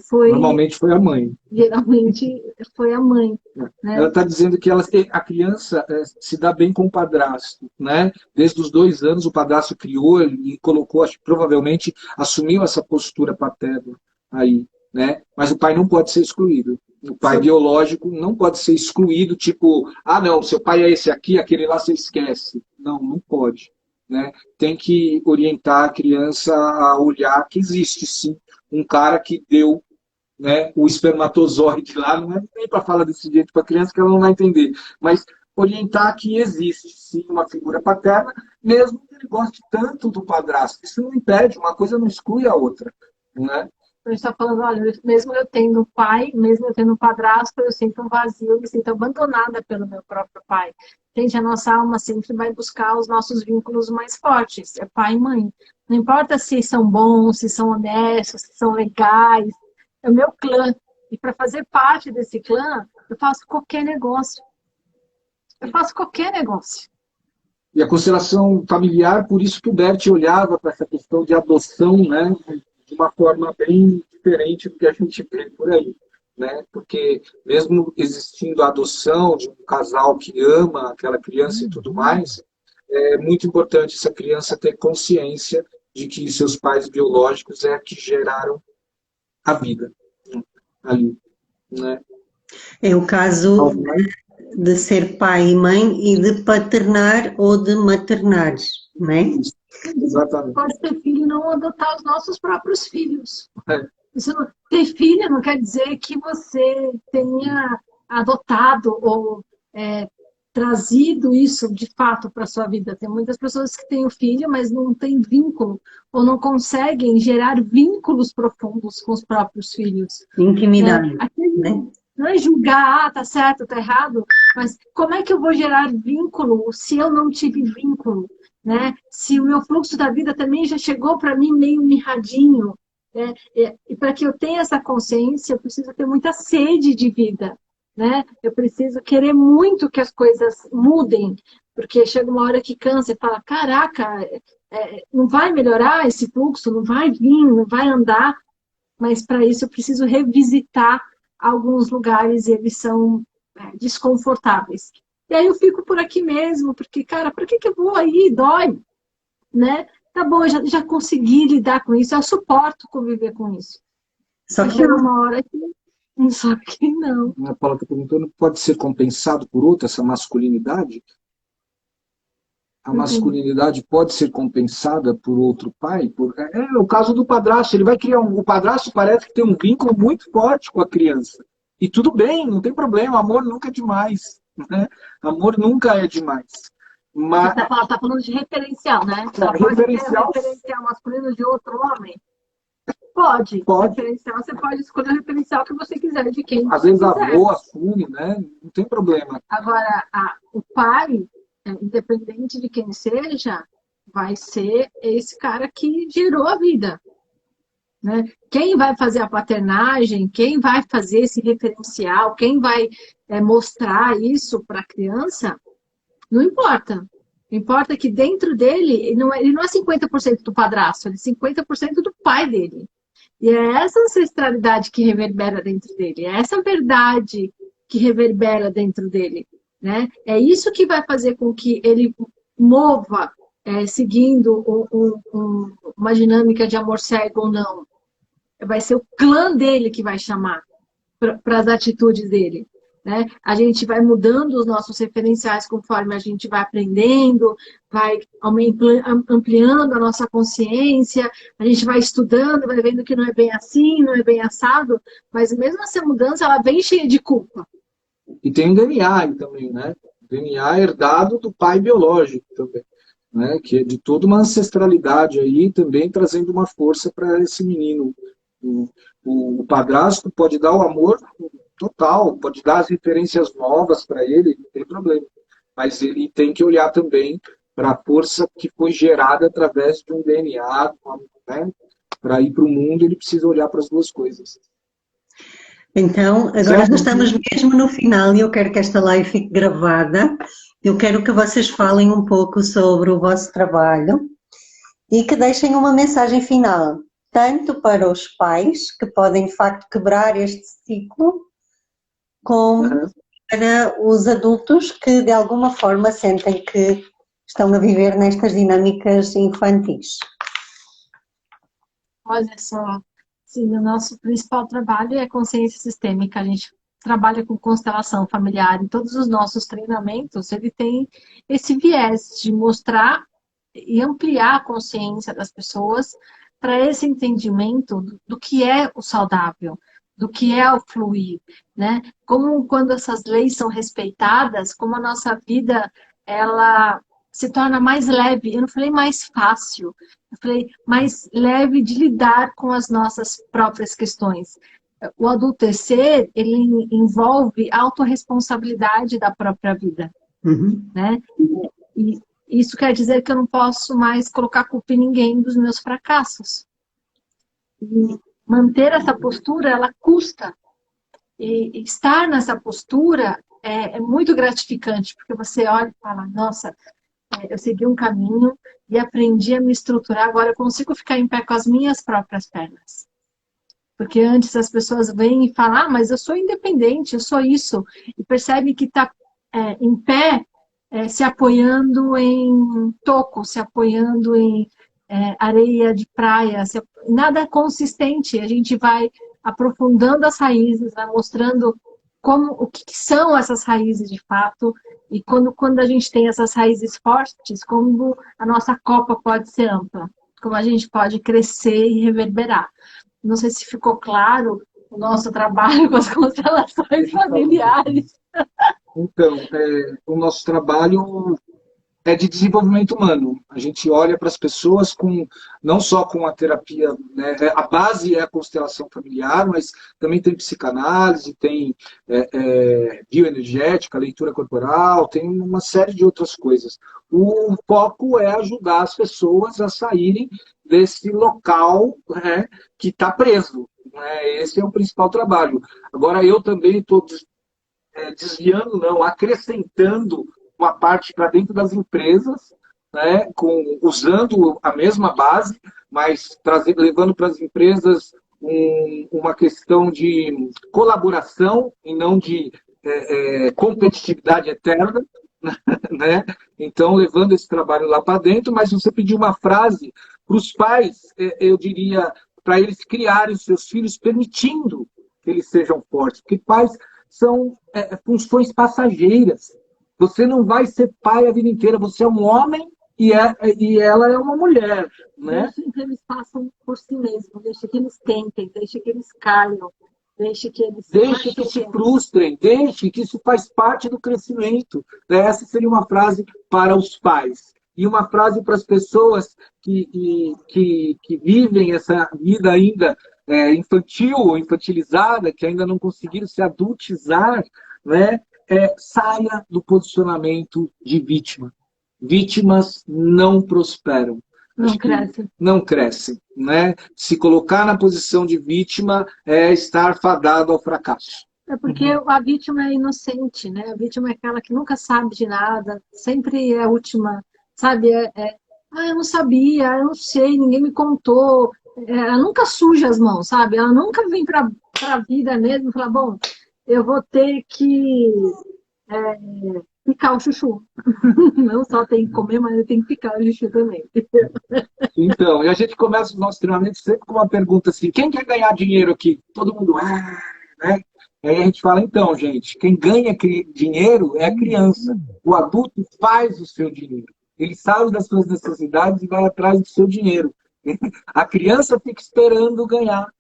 foi... Normalmente foi a mãe. Geralmente foi a mãe. Né? Ela está dizendo que a criança se dá bem com o padrasto, né? Desde os 2 anos o padrasto criou e colocou, acho que provavelmente assumiu essa postura paterna aí, né? Mas o pai não pode ser excluído. O pai biológico não pode ser excluído, tipo, ah, não, seu pai é esse aqui, aquele lá você esquece. Não, não pode. Né? Tem que orientar a criança a olhar que existe, sim, um cara que deu, né, o espermatozoide lá, não é nem para falar desse jeito para a criança que ela não vai entender, mas orientar que existe, sim, uma figura paterna, mesmo que ele goste tanto do padrasto. Isso não impede, uma coisa não exclui a outra. Né? A gente está falando, olha, mesmo eu tendo pai, mesmo eu tendo um padrasto, eu sinto um vazio, eu me sinto abandonada pelo meu próprio pai. Gente, a nossa alma sempre vai buscar os nossos vínculos mais fortes, é pai e mãe. Não importa se são bons, se são honestos, se são legais, é o meu clã. E para fazer parte desse clã, eu faço qualquer negócio. Eu faço qualquer negócio. E a constelação familiar, por isso que o Bert olhava para essa questão de adoção, né, de uma forma bem diferente do que a gente vê por aí. Né? Porque mesmo existindo a adoção de um casal que ama aquela criança e tudo mais, é muito importante essa criança ter consciência de que seus pais biológicos é que geraram a vida, né? Ali. Né? É o caso de ser pai e mãe e de paternar ou de maternar, não é? Exatamente. Pode ter filho e não adotar os nossos próprios filhos. É. Ter filho não quer dizer que você tenha adotado ou trazido isso de fato para a sua vida. Tem muitas pessoas que têm o filho, mas não têm vínculo, ou não conseguem gerar vínculos profundos com os próprios filhos. Intimidade, né? Não é julgar, tá certo, tá errado, mas como é que eu vou gerar vínculo se eu não tive vínculo? Né? Se o meu fluxo da vida também já chegou para mim meio mirradinho. E para que eu tenha essa consciência, eu preciso ter muita sede de vida. Né? Eu preciso querer muito que as coisas mudem, porque chega uma hora que cansa e fala, caraca, não vai melhorar esse fluxo, não vai vir, não vai andar, mas para isso eu preciso revisitar alguns lugares e eles são desconfortáveis. E aí eu fico por aqui mesmo, porque, cara, para que eu vou aí? Dói, né? Tá bom, eu já consegui lidar com isso, eu suporto conviver com isso. Só que chega uma hora que... Só que não. A Paula está perguntando, pode ser compensado por outra, essa masculinidade? A masculinidade pode ser compensada por outro pai? É o caso do padrasto. Ele vai criar o padrasto parece que tem um vínculo muito forte com a criança. E tudo bem, não tem problema. Amor nunca é demais. Né? Amor nunca é demais. Mas... Você está falando de referencial, né? Referencial masculino de outro homem? Pode. Referencial, você pode escolher o referencial que você quiser, de quem às vezes avô assume, né? Não tem problema. Agora, o pai, independente de quem seja, vai ser esse cara que gerou a vida. Né? Quem vai fazer a paternagem, quem vai fazer esse referencial, quem vai mostrar isso para a criança, não importa. Importa que dentro dele, ele não é 50% do padrasto, ele é 50% do pai dele. E é essa ancestralidade que reverbera dentro dele, é essa verdade que reverbera dentro dele. Né? É isso que vai fazer com que ele mova, seguindo uma dinâmica de amor cego ou não. Vai ser o clã dele que vai chamar para as atitudes dele. Né? A gente vai mudando os nossos referenciais conforme a gente vai aprendendo, vai ampliando a nossa consciência, a gente vai estudando, vai vendo que não é bem assim, não é bem assado, mas mesmo essa mudança, ela vem cheia de culpa. E tem o DNA aí também, né? O DNA herdado do pai biológico também, né? Que é de toda uma ancestralidade aí, também trazendo uma força para esse menino. O padrasto pode dar o amor total, pode dar as referências novas para ele, não tem problema. Mas ele tem que olhar também para a força que foi gerada através de um DNA, né? Para ir para o mundo, ele precisa olhar para as duas coisas. Então, agora Certo? já estamos mesmo no final e eu quero que esta live fique gravada. Eu quero que vocês falem um pouco sobre o vosso trabalho e que deixem uma mensagem final, tanto para os pais, que podem de facto quebrar este ciclo, como para os adultos que de alguma forma sentem que estão a viver nestas dinâmicas infantis. Olha só, sim, o nosso principal trabalho é consciência sistêmica. A gente trabalha com constelação familiar e todos os nossos treinamentos, ele tem esse viés de mostrar e ampliar a consciência das pessoas para esse entendimento do que é o saudável, do que é o fluir, né? Como quando essas leis são respeitadas, como a nossa vida, ela se torna mais leve. Eu não falei mais fácil, eu falei mais leve de lidar com as nossas próprias questões. O adultecer, ele envolve a autorresponsabilidade da própria vida, né? E isso quer dizer que eu não posso mais colocar culpa em ninguém dos meus fracassos. E manter essa postura, ela custa. E estar nessa postura é muito gratificante, porque você olha e fala, nossa, eu segui um caminho e aprendi a me estruturar, agora eu consigo ficar em pé com as minhas próprias pernas. Porque antes as pessoas vêm e falam, mas eu sou independente, eu sou isso. E percebe que está em pé, se apoiando em toco, se apoiando em areia de praia, nada consistente. A gente vai aprofundando as raízes, vai mostrando o que são essas raízes de fato, e quando a gente tem essas raízes fortes, como a nossa copa pode ser ampla, como a gente pode crescer e reverberar. Não sei se ficou claro o nosso trabalho com as constelações familiares. Então, o nosso trabalho é de desenvolvimento humano. A gente olha para as pessoas não só com a terapia, né? A base é a constelação familiar, mas também tem psicanálise, tem bioenergética, leitura corporal, tem uma série de outras coisas. O foco é ajudar as pessoas a saírem desse local, né, que está preso. Né? Esse é o principal trabalho. Agora, eu também estou desviando, não, acrescentando uma parte para dentro das empresas, né, usando a mesma base, mas levando para as empresas uma questão de colaboração e não de competitividade eterna, né? Então, levando esse trabalho lá para dentro, mas você pediu uma frase para os pais, eu diria, para eles criarem os seus filhos, permitindo que eles sejam fortes, porque pais são funções passageiras. Você não vai ser pai a vida inteira, você é um homem e ela é uma mulher, né? Deixa que eles passem por si mesmos, deixa que eles tentem, deixa que eles caiam, deixa que eles... Deixe que se frustrem, deixe que isso faz parte do crescimento. Essa seria uma frase para os pais. E uma frase para as pessoas que vivem essa vida ainda infantil ou infantilizada, que ainda não conseguiram se adultizar, né? Saia do posicionamento de vítima. Vítimas não prosperam. Não crescem. Não crescem, né? Se colocar na posição de vítima é estar fadado ao fracasso. É porque a vítima é inocente, né? A vítima é aquela que nunca sabe de nada, sempre é a última, sabe? Eu não sabia, eu não sei, ninguém me contou. Ela nunca suja as mãos, sabe? Ela nunca vem para a vida mesmo e fala, bom, eu vou ter que picar o chuchu. Não só tem que comer, mas eu tenho que picar o chuchu também. Então, e a gente começa os nossos treinamentos sempre com uma pergunta assim, quem quer ganhar dinheiro aqui? Todo mundo, né? Aí a gente fala, então, gente, quem ganha dinheiro é a criança. O adulto faz o seu dinheiro. Ele sabe das suas necessidades e vai atrás do seu dinheiro. A criança fica esperando ganhar.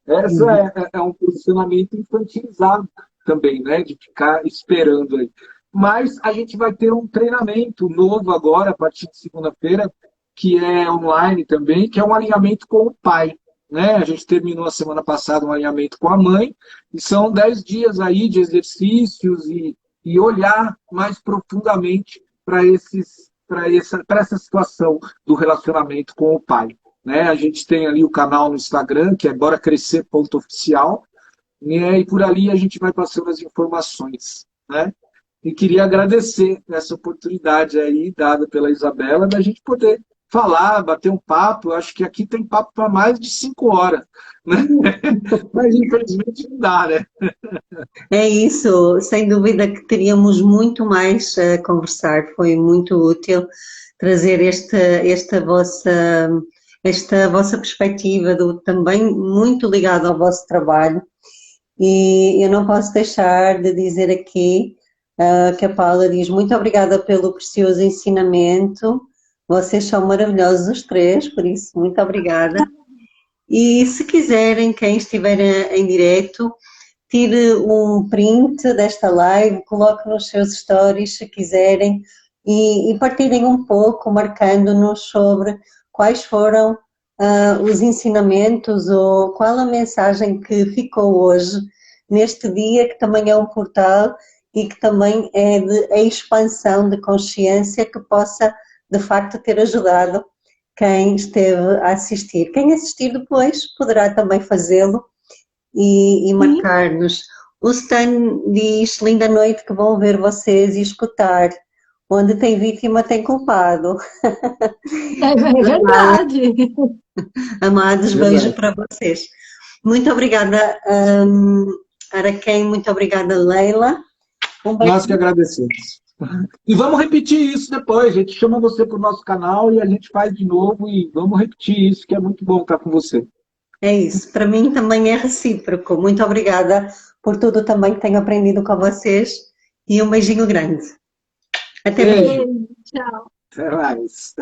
Essa é um posicionamento infantilizado também, né? De ficar esperando aí. Mas a gente vai ter um treinamento novo agora, a partir de segunda-feira, que é online também, que é um alinhamento com o pai. Né? A gente terminou a semana passada um alinhamento com a mãe, e são 10 dias aí de exercícios e olhar mais profundamente para essa situação do relacionamento com o pai. né? A gente tem ali o canal no Instagram, que é boracrescer.oficial, né? E por ali a gente vai passando as informações, né? E queria agradecer essa oportunidade aí dada pela Isabela da gente poder falar, bater um papo. Eu acho que aqui tem papo para mais de 5 horas, né? Mas infelizmente não dá, né? É isso, sem dúvida que teríamos muito mais a conversar. Foi muito útil trazer esta vossa perspectiva, também muito ligado ao vosso trabalho. E eu não posso deixar de dizer aqui que a Paula diz muito obrigada pelo precioso ensinamento. Vocês são maravilhosos os três, por isso, muito obrigada. E se quiserem, quem estiver em direto, tire um print desta live, coloque nos seus stories se quiserem e partilhem um pouco, marcando-nos sobre quais foram os ensinamentos ou qual a mensagem que ficou hoje, neste dia que também é um portal e que também é de a expansão de consciência que possa de facto ter ajudado quem esteve a assistir. Quem assistir depois poderá também fazê-lo e marcar-nos. O Stan diz, linda noite, que vão ver vocês e escutar. Onde tem vítima tem culpado. É verdade. Amados, beijo para vocês. Muito obrigada, Araquém, muito obrigada, Leila. Nós que agradecemos. E vamos repetir isso depois. A gente chama você para o nosso canal e a gente faz de novo e vamos repetir isso, que é muito bom estar com você. É isso, para mim também é recíproco. Muito obrigada por tudo também que tenho aprendido com vocês e um beijinho grande. Até breve. Tchau. Até mais.